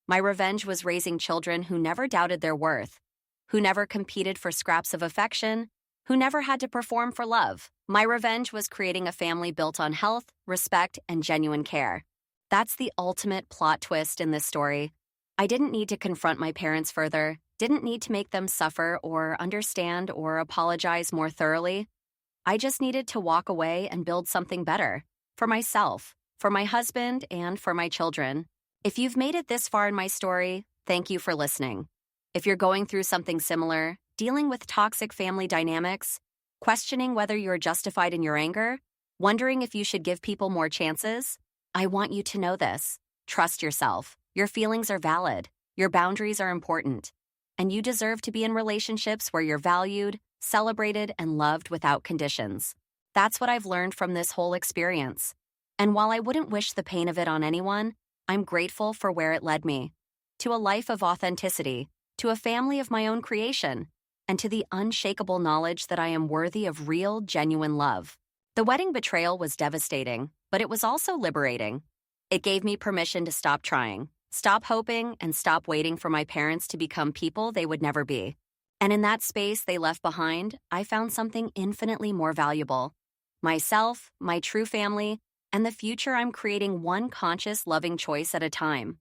My revenge was raising children who never doubted their worth, who never competed for scraps of affection, who never had to perform for love. My revenge was creating a family built on health, respect, and genuine care. That's the ultimate plot twist in this story. I didn't need to confront my parents further, didn't need to make them suffer or understand or apologize more thoroughly. I just needed to walk away and build something better. For myself, for my husband, and for my children. If you've made it this far in my story, thank you for listening. If you're going through something similar, dealing with toxic family dynamics, questioning whether you're justified in your anger, wondering if you should give people more chances, I want you to know this. Trust yourself. Your feelings are valid, your boundaries are important, and you deserve to be in relationships where you're valued, celebrated, and loved without conditions. That's what I've learned from this whole experience. And while I wouldn't wish the pain of it on anyone, I'm grateful for where it led me. To a life of authenticity, to a family of my own creation, and to the unshakable knowledge that I am worthy of real, genuine love. The wedding betrayal was devastating, but it was also liberating. It gave me permission to stop trying, stop hoping, and stop waiting for my parents to become people they would never be. And in that space they left behind, I found something infinitely more valuable. Myself, my true family, and the future I'm creating one conscious, loving choice at a time.